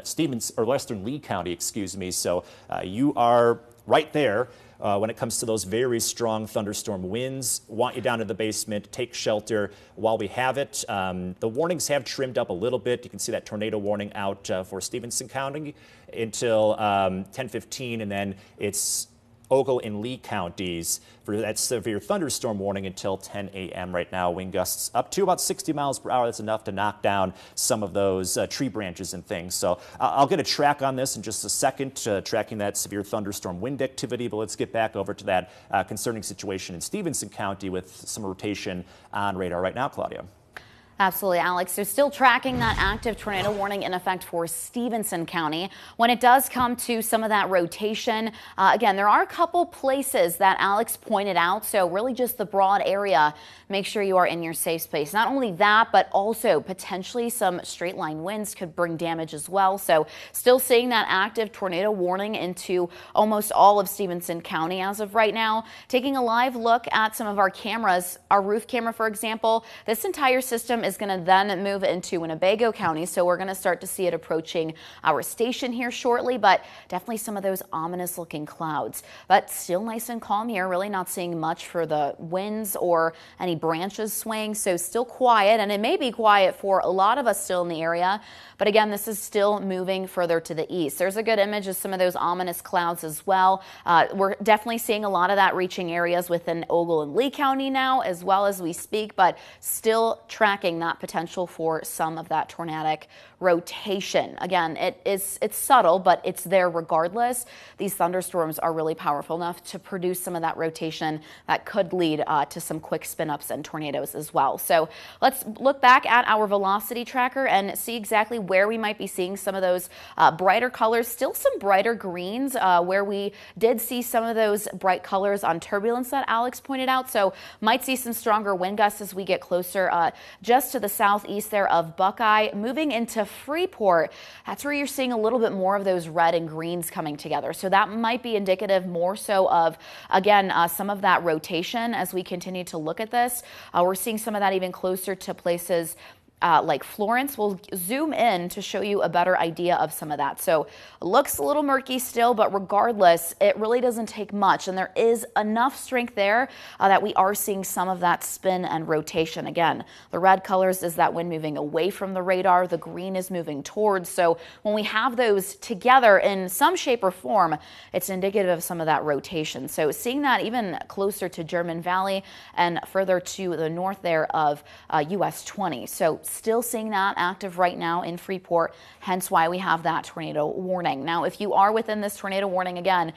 Lee County, excuse me. So you are right there. When it comes to those very strong thunderstorm winds, want you down in the basement, take shelter while we have it. The warnings have trimmed up a little bit. You can see that tornado warning out for Stevenson County until 10:15, and then it's Ogle and Lee counties for that severe thunderstorm warning until 10 a.m. right now. Wind gusts up to about 60 miles per hour. That's enough to knock down some of those tree branches and things. So I'll get a track on this in just a second, tracking that severe thunderstorm wind activity. But let's get back over to that concerning situation in Stevenson County with some rotation on radar right now, Claudia. Absolutely, Alex. So still tracking that active tornado warning in effect for Stevenson County. When it does come to some of that rotation, again, there are a couple places that Alex pointed out. So really just the broad area. Make sure you are in your safe space. Not only that, but also potentially some straight line winds could bring damage as well. So still seeing that active tornado warning into almost all of Stevenson County as of right now. Taking a live look at some of our cameras, our roof camera, for example, this entire system is going to then move into Winnebago County. So we're going to start to see it approaching our station here shortly, but definitely some of those ominous looking clouds. But still nice and calm here, really not seeing much for the winds or any branches swaying. So still quiet, and it may be quiet for a lot of us still in the area. But again, this is still moving further to the east. There's a good image of some of those ominous clouds as well. We're definitely seeing a lot of that reaching areas within Ogle and Lee County now as well as we speak, but still tracking that potential for some of that tornadic rotation. Again, it's subtle, but it's there regardless. These thunderstorms are really powerful enough to produce some of that rotation that could lead to some quick spin-ups and tornadoes as well. So let's look back at our velocity tracker and see exactly where we might be seeing some of those brighter colors. Still some brighter greens where we did see some of those bright colors on turbulence that Alex pointed out. So might see some stronger wind gusts as we get closer just to the southeast there of Buckeye. Moving into Freeport, that's where you're seeing a little bit more of those red and greens coming together. So that might be indicative more so of, again, some of that rotation as we continue to look at this. We're seeing some of that even closer to places like Florence. We'll zoom in to show you a better idea of some of that. So it looks a little murky still, but regardless, it really doesn't take much. And there is enough strength there that we are seeing some of that spin and rotation. Again, the red colors is that wind moving away from the radar. The green is moving towards. So when we have those together in some shape or form, it's indicative of some of that rotation. So seeing that even closer to German Valley and further to the north there of US 20. So still seeing that active right now in Freeport, hence why we have that tornado warning. Now, if you are within this tornado warning, again,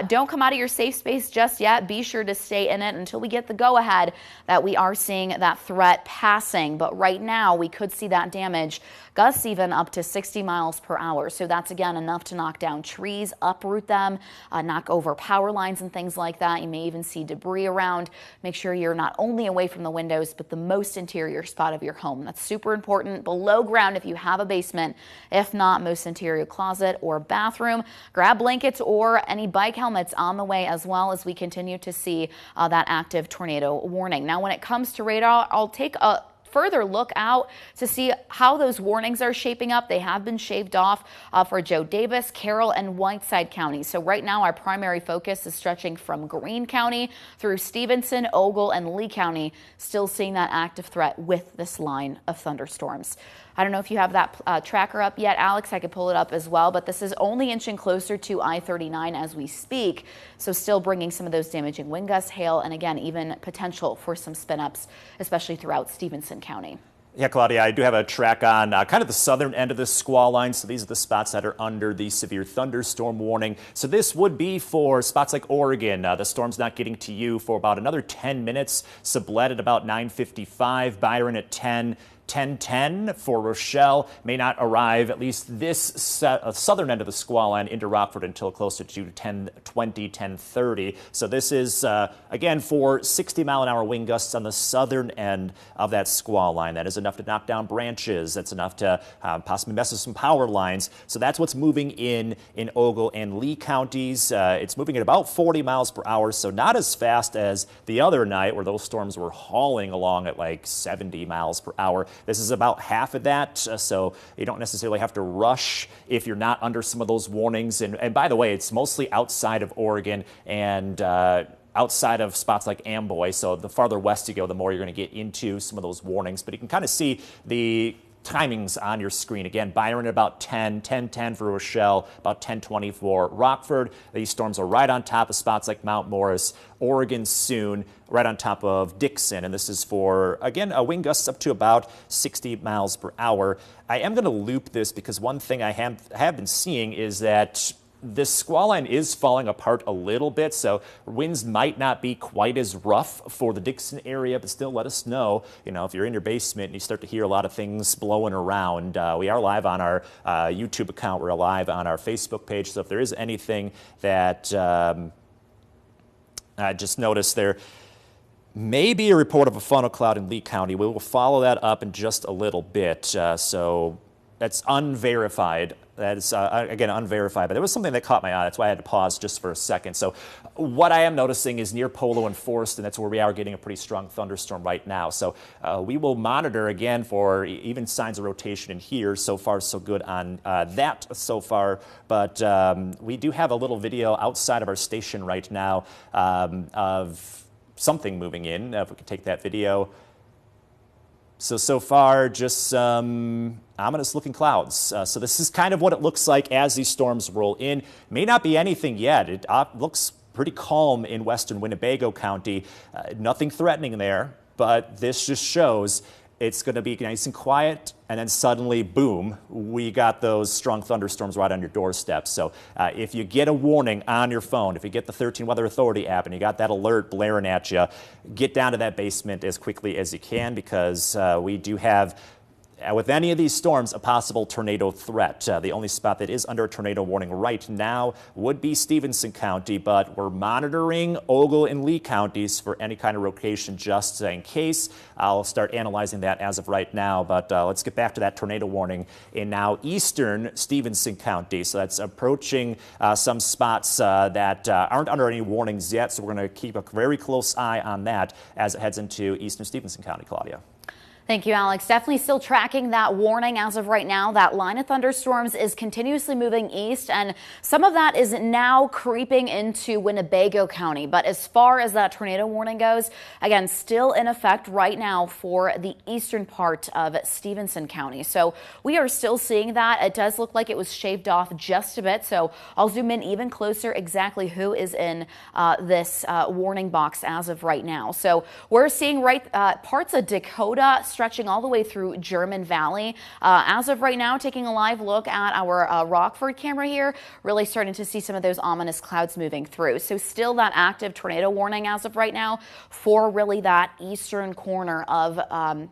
don't come out of your safe space just yet. Be sure to stay in it until we get the go-ahead that we are seeing that threat passing. But right now, we could see that damage, gusts even up to 60 miles per hour. So that's, again, enough to knock down trees, uproot them, knock over power lines and things like that. You may even see debris around. Make sure you're not only away from the windows, but the most interior spot of your home. That's super important. Below ground if you have a basement. If not, most interior closet or bathroom. Grab blankets or any bike helmets on the way as well as we continue to see that active tornado warning. Now, when it comes to radar, I'll take a further look out to see how those warnings are shaping up. They have been shaved off for Jo Daviess, Carroll, and Whiteside County. So right now our primary focus is stretching from Greene County through Stevenson, Ogle, and Lee County. Still seeing that active threat with this line of thunderstorms. I don't know if you have that tracker up yet, Alex. I could pull it up as well, but this is only inching closer to I-39 as we speak. So still bringing some of those damaging wind gusts, hail, and again, even potential for some spin-ups, especially throughout Stevenson County. Yeah, Claudia, I do have a track on kind of the southern end of the squall line. So these are the spots that are under the severe thunderstorm warning. So this would be for spots like Oregon. The storm's not getting to you for about another 10 minutes. Sublette at about 9:55, Byron at 10:10 for Rochelle. May not arrive, at least this southern end of the squall line, into Rockford until closer to 10:20, 10:30. So this is, again, for 60-mile-an-hour wind gusts on the southern end of that squall line. That is enough to knock down branches. That's enough to possibly mess with some power lines. So that's what's moving in Ogle and Lee counties. It's moving at about 40 miles per hour, so not as fast as the other night where those storms were hauling along at like 70 miles per hour. This is about half of that, so you don't necessarily have to rush if you're not under some of those warnings. And by the way, it's mostly outside of Oregon and outside of spots like Amboy. So the farther west you go, the more you're going to get into some of those warnings. But you can kind of see the timings on your screen. Again, Byron at about 10:10 for Rochelle, about 10:20 for Rockford. These storms are right on top of spots like Mount Morris, Oregon soon, right on top of Dixon. And this is for, again, a wind gusts up to about 60 miles per hour. I am going to loop this because one thing I have been seeing is that this squall line is falling apart a little bit, so winds might not be quite as rough for the Dixon area, but still let us know, if you're in your basement and you start to hear a lot of things blowing around. We are live on our YouTube account. We're live on our Facebook page, so if there is anything that I just noticed there may be a report of a funnel cloud in Lee County. We will follow that up in just a little bit, so that's unverified. That is, again, unverified, but there was something that caught my eye. That's why I had to pause just for a second. So what I am noticing is near Polo and Forest, and that's where we are getting a pretty strong thunderstorm right now. So we will monitor again for even signs of rotation in here. So far, so good on that so far. But we do have a little video outside of our station right now of something moving in. If we could take that video. So far, just some ominous looking clouds. So this is kind of what it looks like as these storms roll in. May not be anything yet. It looks pretty calm in western Winnebago County. Nothing threatening there, but this just shows it's going to be nice and quiet, and then suddenly, boom, we got those strong thunderstorms right on your doorstep. So if you get a warning on your phone, if you get the 13 Weather Authority app and you got that alert blaring at you, get down to that basement as quickly as you can, because we do have, with any of these storms, a possible tornado threat. The only spot that is under a tornado warning right now would be Stevenson County, but we're monitoring Ogle and Lee counties for any kind of rotation just in case. I'll start analyzing that as of right now, but let's get back to that tornado warning in now eastern Stevenson County. So that's approaching some spots that aren't under any warnings yet, so we're going to keep a very close eye on that as it heads into eastern Stevenson County. Claudia. Thank you, Alex. Definitely still tracking that warning as of right now. That line of thunderstorms is continuously moving east, and some of that is now creeping into Winnebago County. But as far as that tornado warning goes, again, still in effect right now for the eastern part of Stevenson County. So we are still seeing that. It does look like it was shaved off just a bit. So I'll zoom in even closer exactly who is in this warning box as of right now. So we're seeing parts of Dakota stretching all the way through German Valley. As of right now, taking a live look at our Rockford camera here, really starting to see some of those ominous clouds moving through. So still that active tornado warning as of right now for really that eastern corner of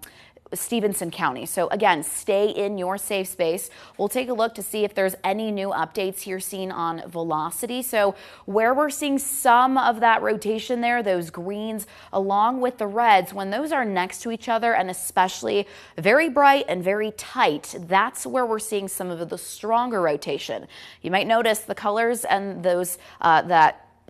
Stevenson County. So again, stay in your safe space. We'll take a look to see if there's any new updates here seen on velocity. So where we're seeing some of that rotation there, those greens along with the reds, when those are next to each other and especially very bright and very tight, that's where we're seeing some of the stronger rotation. You might notice the colors and those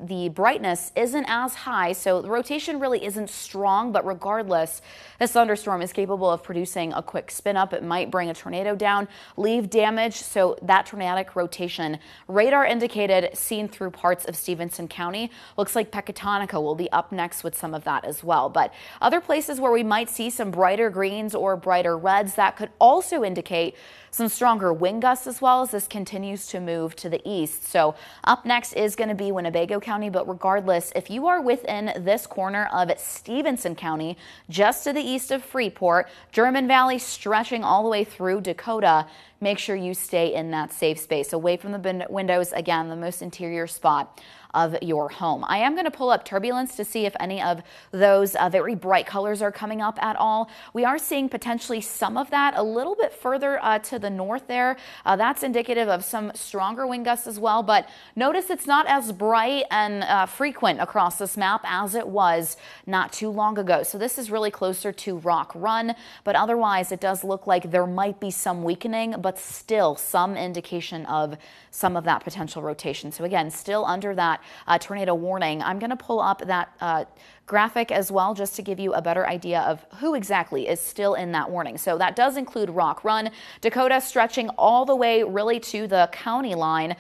the brightness isn't as high, so the rotation really isn't strong, but regardless, this thunderstorm is capable of producing a quick spin up. It might bring a tornado down, leave damage, so that tornadic rotation, radar indicated, seen through parts of Stevenson County. Looks like Pecatonica will be up next with some of that as well. But other places where we might see some brighter greens or brighter reds, that could also indicate some stronger wind gusts as well as this continues to move to the east. So up next is going to be Winnebago County, but regardless, if you are within this corner of Stevenson County, just to the east of Freeport, German Valley stretching all the way through Dakota, make sure you stay in that safe space, away from the windows, again, the most interior spot of your home. I am going to pull up turbulence to see if any of those very bright colors are coming up at all. We are seeing potentially some of that a little bit further to the north there. That's indicative of some stronger wind gusts as well, but notice it's not as bright and frequent across this map as it was not too long ago. So this is really closer to Rock Run, but otherwise it does look like there might be some weakening, but still some indication of some of that potential rotation. So again, still under that tornado warning. I'm going to pull up that graphic as well just to give you a better idea of who exactly is still in that warning. So that does include Rock Run, Dakota stretching all the way really to the county line,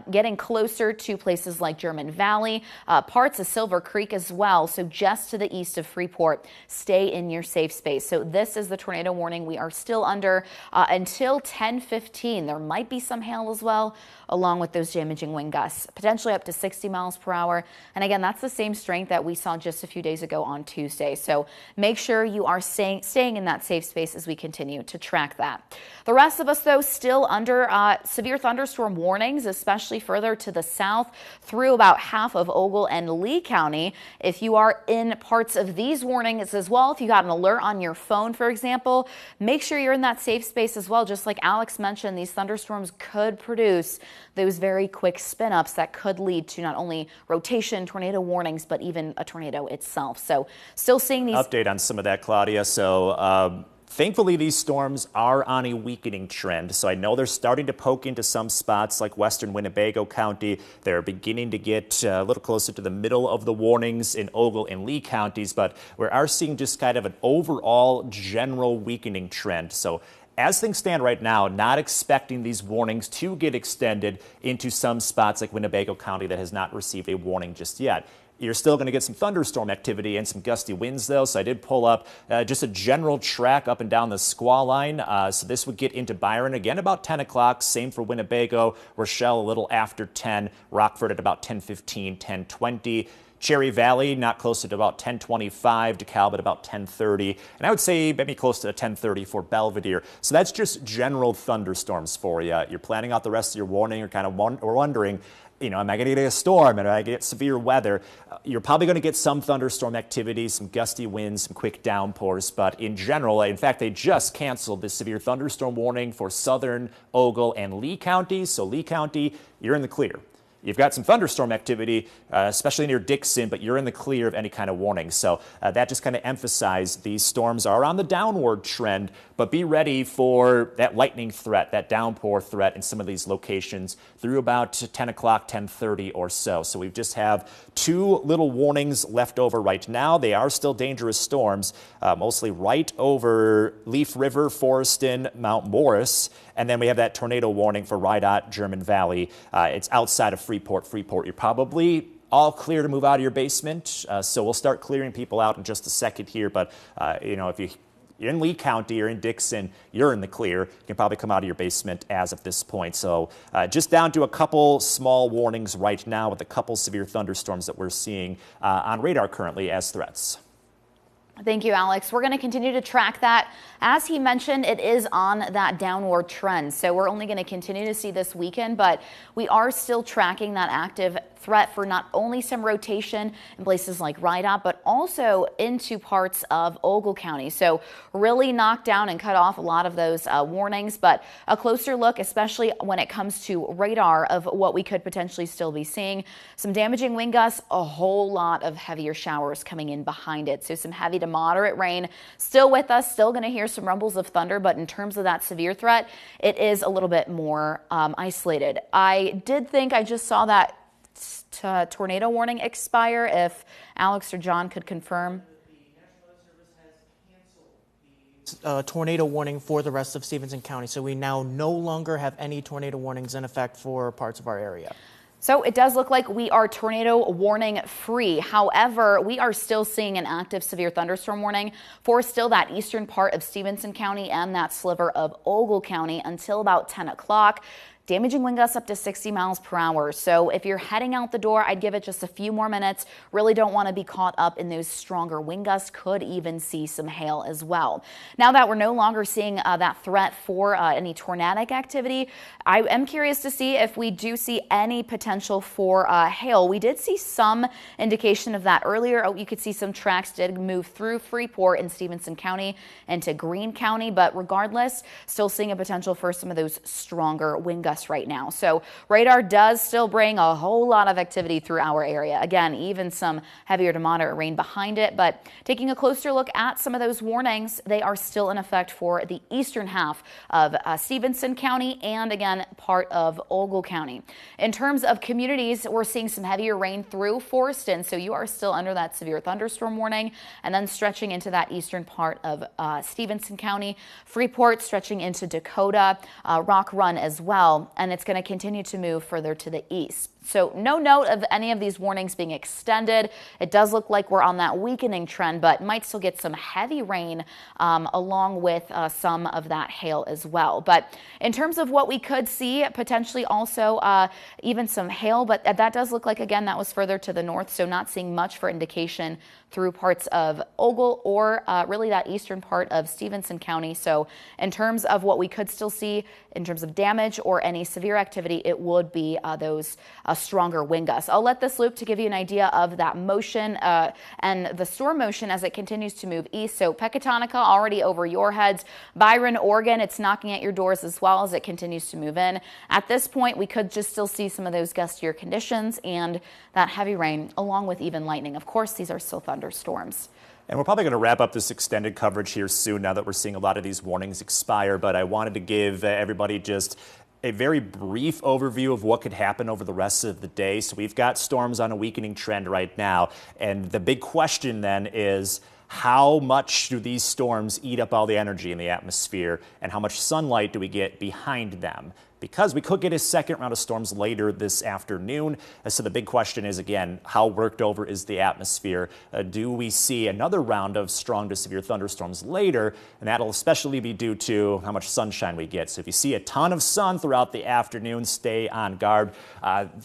getting closer to places like German Valley, parts of Silver Creek as well. So just to the east of Freeport, stay in your safe space. So this is the tornado warning we are still under until 10:15. There might be some hail as well, along with those damaging wind gusts, potentially up to 60 miles per hour. And again, that's the same strength that we saw just a few days ago on Tuesday. So make sure you are staying in that safe space as we continue to track that. The rest of us, though, still under severe thunderstorm warnings, especially further to the south through about half of Ogle and Lee County. If you are in parts of these warnings as well, if you got an alert on your phone, for example, make sure you're in that safe space as well. Just like Alex mentioned, these thunderstorms could produce those very quick spin-ups that could lead to not only rotation, tornado warnings, but even a tornado itself. So still seeing these. Update on some of that, Claudia. So thankfully, these storms are on a weakening trend. So I know they're starting to poke into some spots like western Winnebago County. They're beginning to get a little closer to the middle of the warnings in Ogle and Lee counties, but we are seeing just kind of an overall general weakening trend. So as things stand right now, not expecting these warnings to get extended into some spots like Winnebago County that has not received a warning just yet. You're still going to get some thunderstorm activity and some gusty winds, though. So I did pull up just a general track up and down the squall line. So this would get into Byron again about 10 o'clock. Same for Winnebago, Rochelle a little after 10, Rockford at about 10:15, 10:20. Cherry Valley, not close to about 10:25, DeKalb at about 10:30, and I would say maybe close to 10:30 for Belvedere. So that's just general thunderstorms for you. You're planning out the rest of your warning. You're kind of wondering, am I going to get a storm? Am I going to get severe weather? You're probably going to get some thunderstorm activity, some gusty winds, some quick downpours. But in general, in fact, they just canceled the severe thunderstorm warning for Southern, Ogle, and Lee counties. So Lee County, you're in the clear. You've got some thunderstorm activity, especially near Dixon, but you're in the clear of any kind of warning. So that just kind of emphasized these storms are on the downward trend, but be ready for that lightning threat, that downpour threat in some of these locations through about 10 o'clock, 10:30 or so. So we just have two little warnings left over right now. They are still dangerous storms, mostly right over Leaf River, Forreston, Mount Morris. And then we have that tornado warning for Rydot, German Valley. It's outside of Freeport. You're probably all clear to move out of your basement. So we'll start clearing people out in just a second here. But, if you're in Lee County or in Dixon, you're in the clear. You can probably come out of your basement as of this point. So just down to a couple small warnings right now with a couple severe thunderstorms that we're seeing on radar currently as threats. Thank you, Alex. We're going to continue to track that. As he mentioned, it is on that downward trend. So we're only going to continue to see this weekend, but we are still tracking that active threat for not only some rotation in places like Rydot, but also into parts of Ogle County. So really knocked down and cut off a lot of those warnings, but a closer look, especially when it comes to radar, of what we could potentially still be seeing. Some damaging wind gusts, a whole lot of heavier showers coming in behind it. So some heavy to moderate rain still with us, still going to hear some rumbles of thunder, but in terms of that severe threat, it is a little bit more isolated. I did think I just saw that tornado warning expire. If Alex or John could confirm. The National Weather Service has canceled the tornado warning for the rest of Stevenson County, so we now no longer have any tornado warnings in effect for parts of our area. So it does look like we are tornado warning free. However, we are still seeing an active severe thunderstorm warning for still that eastern part of Stevenson County and that sliver of Ogle County until about 10 o'clock. Damaging wind gusts up to 60 miles per hour. So if you're heading out the door, I'd give it just a few more minutes. Really don't want to be caught up in those stronger wind gusts. Could even see some hail as well. Now that we're no longer seeing that threat for any tornadic activity, I am curious to see if we do see any potential for hail. We did see some indication of that earlier. You could see some tracks did move through Freeport in Stevenson County into Greene County, but regardless, still seeing a potential for some of those stronger wind gusts right now. So radar does still bring a whole lot of activity through our area. Again, even some heavier to moderate rain behind it, but taking a closer look at some of those warnings, they are still in effect for the eastern half of Stevenson County and again, part of Ogle County. In terms of communities, we're seeing some heavier rain through Forreston, so you are still under that severe thunderstorm warning, and then stretching into that eastern part of Stevenson County, Freeport stretching into Dakota, Rock Run as well. And it's going to continue to move further to the east. So no note of any of these warnings being extended. It does look like we're on that weakening trend, but might still get some heavy rain along with some of that hail as well. But in terms of what we could see, potentially also even some hail, but that does look like, again, that was further to the north, so not seeing much for indication through parts of Ogle or really that eastern part of Stevenson County. So in terms of what we could still see in terms of damage or any severe activity, it would be those stronger wind gusts. I'll let this loop to give you an idea of that motion and the storm motion as it continues to move east. So Pecatonica already over your heads. Byron, Oregon, it's knocking at your doors as well as it continues to move in. At this point, we could just still see some of those gustier conditions and that heavy rain along with even lightning. Of course, these are still thunderstorms. And we're probably going to wrap up this extended coverage here soon now that we're seeing a lot of these warnings expire. But I wanted to give everybody just a very brief overview of what could happen over the rest of the day. So we've got storms on a weakening trend right now. And the big question then is, how much do these storms eat up all the energy in the atmosphere, and how much sunlight do we get behind them? because we could get a second round of storms later this afternoon. So the big question is, again, how worked over is the atmosphere? Do we see another round of strong to severe thunderstorms later? And that'll especially be due to how much sunshine we get. So if you see a ton of sun throughout the afternoon, stay on guard.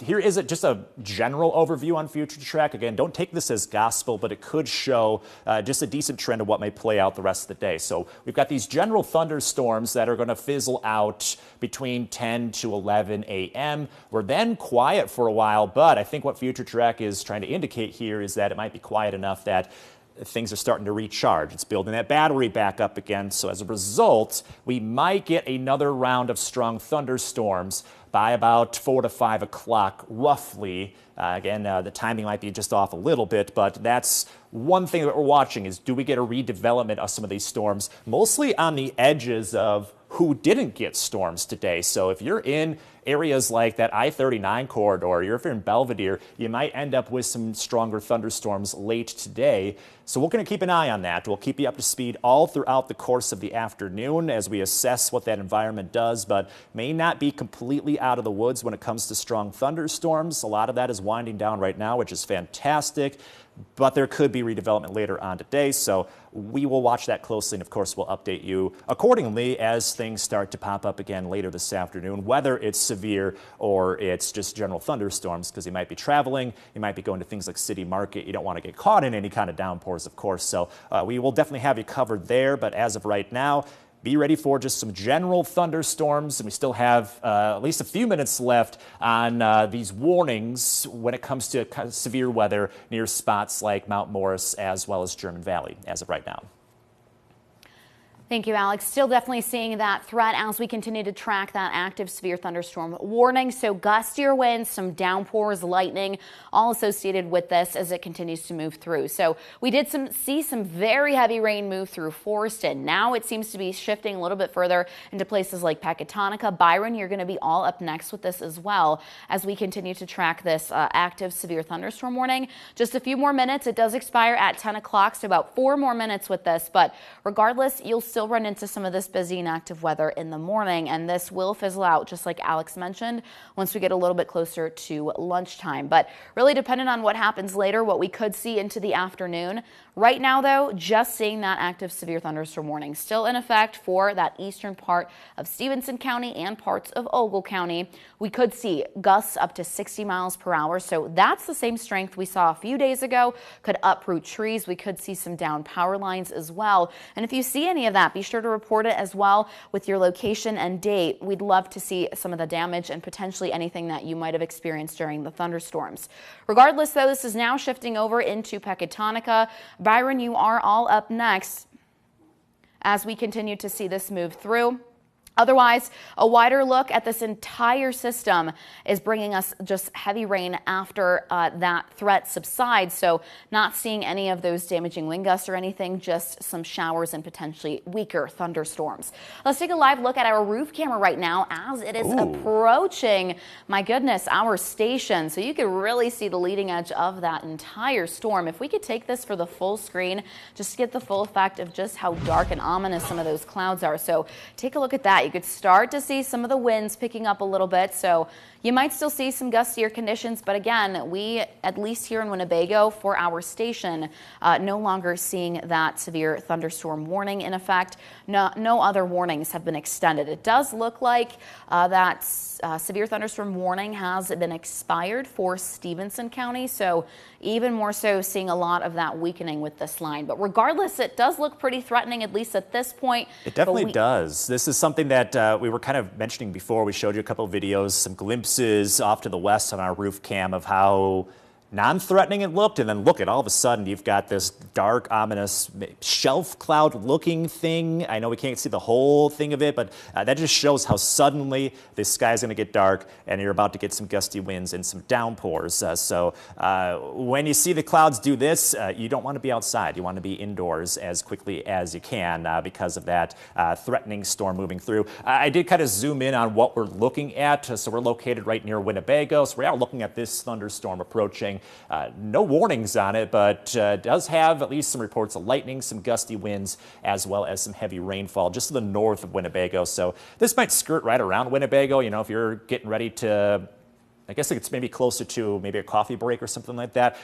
Here is just a general overview on Future Track. Again, don't take this as gospel, but it could show just a decent trend of what may play out the rest of the day. So we've got these general thunderstorms that are going to fizzle out between 10 to 11 a.m. We're then quiet for a while, but I think what Future Track is trying to indicate here is that it might be quiet enough that things are starting to recharge. It's building that battery back up again. So as a result, we might get another round of strong thunderstorms by about 4 to 5 o'clock, roughly. Again, the timing might be just off a little bit, but that's one thing that we're watching is, do we get a redevelopment of some of these storms, mostly on the edges of who didn't get storms today. So if you're in areas like that I-39 corridor, if you're in Belvedere, you might end up with some stronger thunderstorms late today. So we're going to keep an eye on that. We'll keep you up to speed all throughout the course of the afternoon as we assess what that environment does, but may not be completely out of the woods when it comes to strong thunderstorms. A lot of that is winding down right now, which is fantastic, but there could be redevelopment later on today. So we will watch that closely, and of course we'll update you accordingly as things start to pop up again later this afternoon, whether it's severe or it's just general thunderstorms, because you might be traveling, you might be going to things like City Market. You don't want to get caught in any kind of downpours, of course. So we will definitely have you covered there, but as of right now, be ready for just some general thunderstorms, and we still have at least a few minutes left on these warnings when it comes to kind of severe weather near spots like Mount Morris as well as German Valley as of right now. Thank you, Alex. Still definitely seeing that threat as we continue to track that active severe thunderstorm warning. So gustier winds, some downpours, lightning, all associated with this as it continues to move through. So we did see some very heavy rain move through Forreston. Now it seems to be shifting a little bit further into places like Pecatonica. Byron, you're going to be all up next with this as well as we continue to track this active severe thunderstorm warning. Just a few more minutes. It does expire at 10 o'clock, so about 4 more minutes with this. But regardless, you'll still run into some of this busy and active weather in the morning, and this will fizzle out, just like Alex mentioned, once we get a little bit closer to lunchtime. But really dependent on what happens later, what we could see into the afternoon. Right now, though, just seeing that active severe thunderstorm warning still in effect for that eastern part of Stevenson County and parts of Ogle County. We could see gusts up to 60 miles per hour, so that's the same strength we saw a few days ago. Could uproot trees. We could see some down power lines as well. And if you see any of that, be sure to report it as well with your location and date. We'd love to see some of the damage and potentially anything that you might have experienced during the thunderstorms. Regardless, though, this is now shifting over into Pecatonica. Byron, you are all up next as we continue to see this move through. Otherwise, a wider look at this entire system is bringing us just heavy rain after that threat subsides. So not seeing any of those damaging wind gusts or anything, just some showers and potentially weaker thunderstorms. Let's take a live look at our roof camera right now as it is approaching, my goodness, our station. So you can really see the leading edge of that entire storm. If we could take this for the full screen, just to get the full effect of just how dark and ominous some of those clouds are. So take a look at that. You could start to see some of the winds picking up a little bit, so you might still see some gustier conditions, but again, we, at least here in Winnebago for our station, no longer seeing that severe thunderstorm warning in effect. No other warnings have been extended. It does look like that severe thunderstorm warning has been expired for Stevenson County, so even more so seeing a lot of that weakening with this line. But regardless, it does look pretty threatening, at least at this point. It definitely does. This is something that we were kind of mentioning before. We showed you a couple of videos, some glimpses off to the west on our roof cam of how non-threatening it looked, and then look at all of a sudden you've got this dark, ominous shelf cloud looking thing. I know we can't see the whole thing of it, but that just shows how suddenly this sky is going to get dark and you're about to get some gusty winds and some downpours. So when you see the clouds do this, you don't want to be outside. You want to be indoors as quickly as you can because of that threatening storm moving through. I did kind of zoom in on what we're looking at. So we're located right near Winnebago, so we are looking at this thunderstorm approaching saying no warnings on it, but does have at least some reports of lightning, some gusty winds, as well as some heavy rainfall just to the north of Winnebago. So this might skirt right around Winnebago. You know, if you're getting ready to, I guess it's maybe closer to maybe a coffee break or something like that.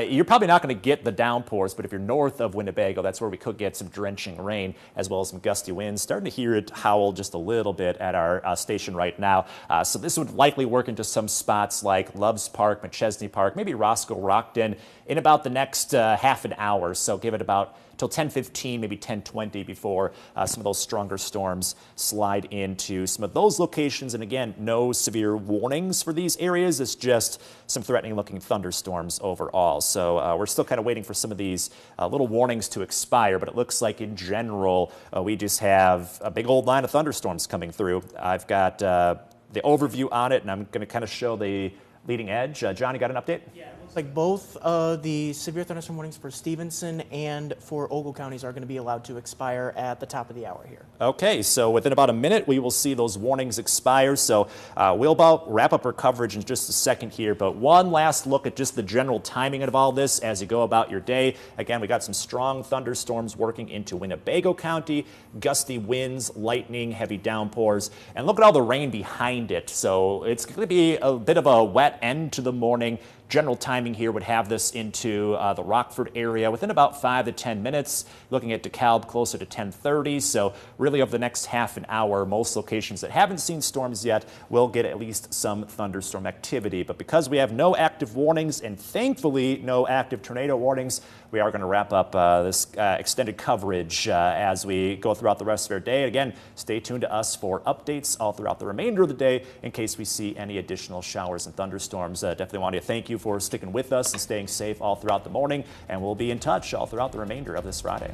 You're probably not going to get the downpours, but if you're north of Winnebago, that's where we could get some drenching rain as well as some gusty winds. Starting to hear it howl just a little bit at our station right now. So this would likely work into some spots like Loves Park, McChesney Park, maybe Roscoe Rockton in about the next half an hour. So give it about till 10:15, maybe 10:20 before some of those stronger storms slide into some of those locations. And again, no severe warnings for these areas. It's just some threatening looking thunderstorms overall. So we're still kind of waiting for some of these little warnings to expire, but it looks like in general, we just have a big old line of thunderstorms coming through. I've got the overview on it, and I'm going to kind of show the leading edge. John, you got an update? Yeah, it looks like both the severe thunderstorm warnings for Stevenson and for Ogle counties are going to be allowed to expire at the top of the hour here. Okay, so within about a minute, we will see those warnings expire. So we'll about wrap up our coverage in just a second here. But one last look at just the general timing of all this as you go about your day. Again, we got some strong thunderstorms working into Winnebago County, gusty winds, lightning, heavy downpours, and look at all the rain behind it. So it's going to be a bit of a wet end to the morning. General timing here would have this into the Rockford area within about 5 to 10 minutes. Looking at DeKalb closer to 10:30. So really over the next half an hour, most locations that haven't seen storms yet will get at least some thunderstorm activity. But because we have no active warnings and thankfully no active tornado warnings, we are going to wrap up this extended coverage as we go throughout the rest of our day. Again, stay tuned to us for updates all throughout the remainder of the day in case we see any additional showers and thunderstorms. Definitely want to thank you for sticking with us and staying safe all throughout the morning, and we'll be in touch all throughout the remainder of this Friday.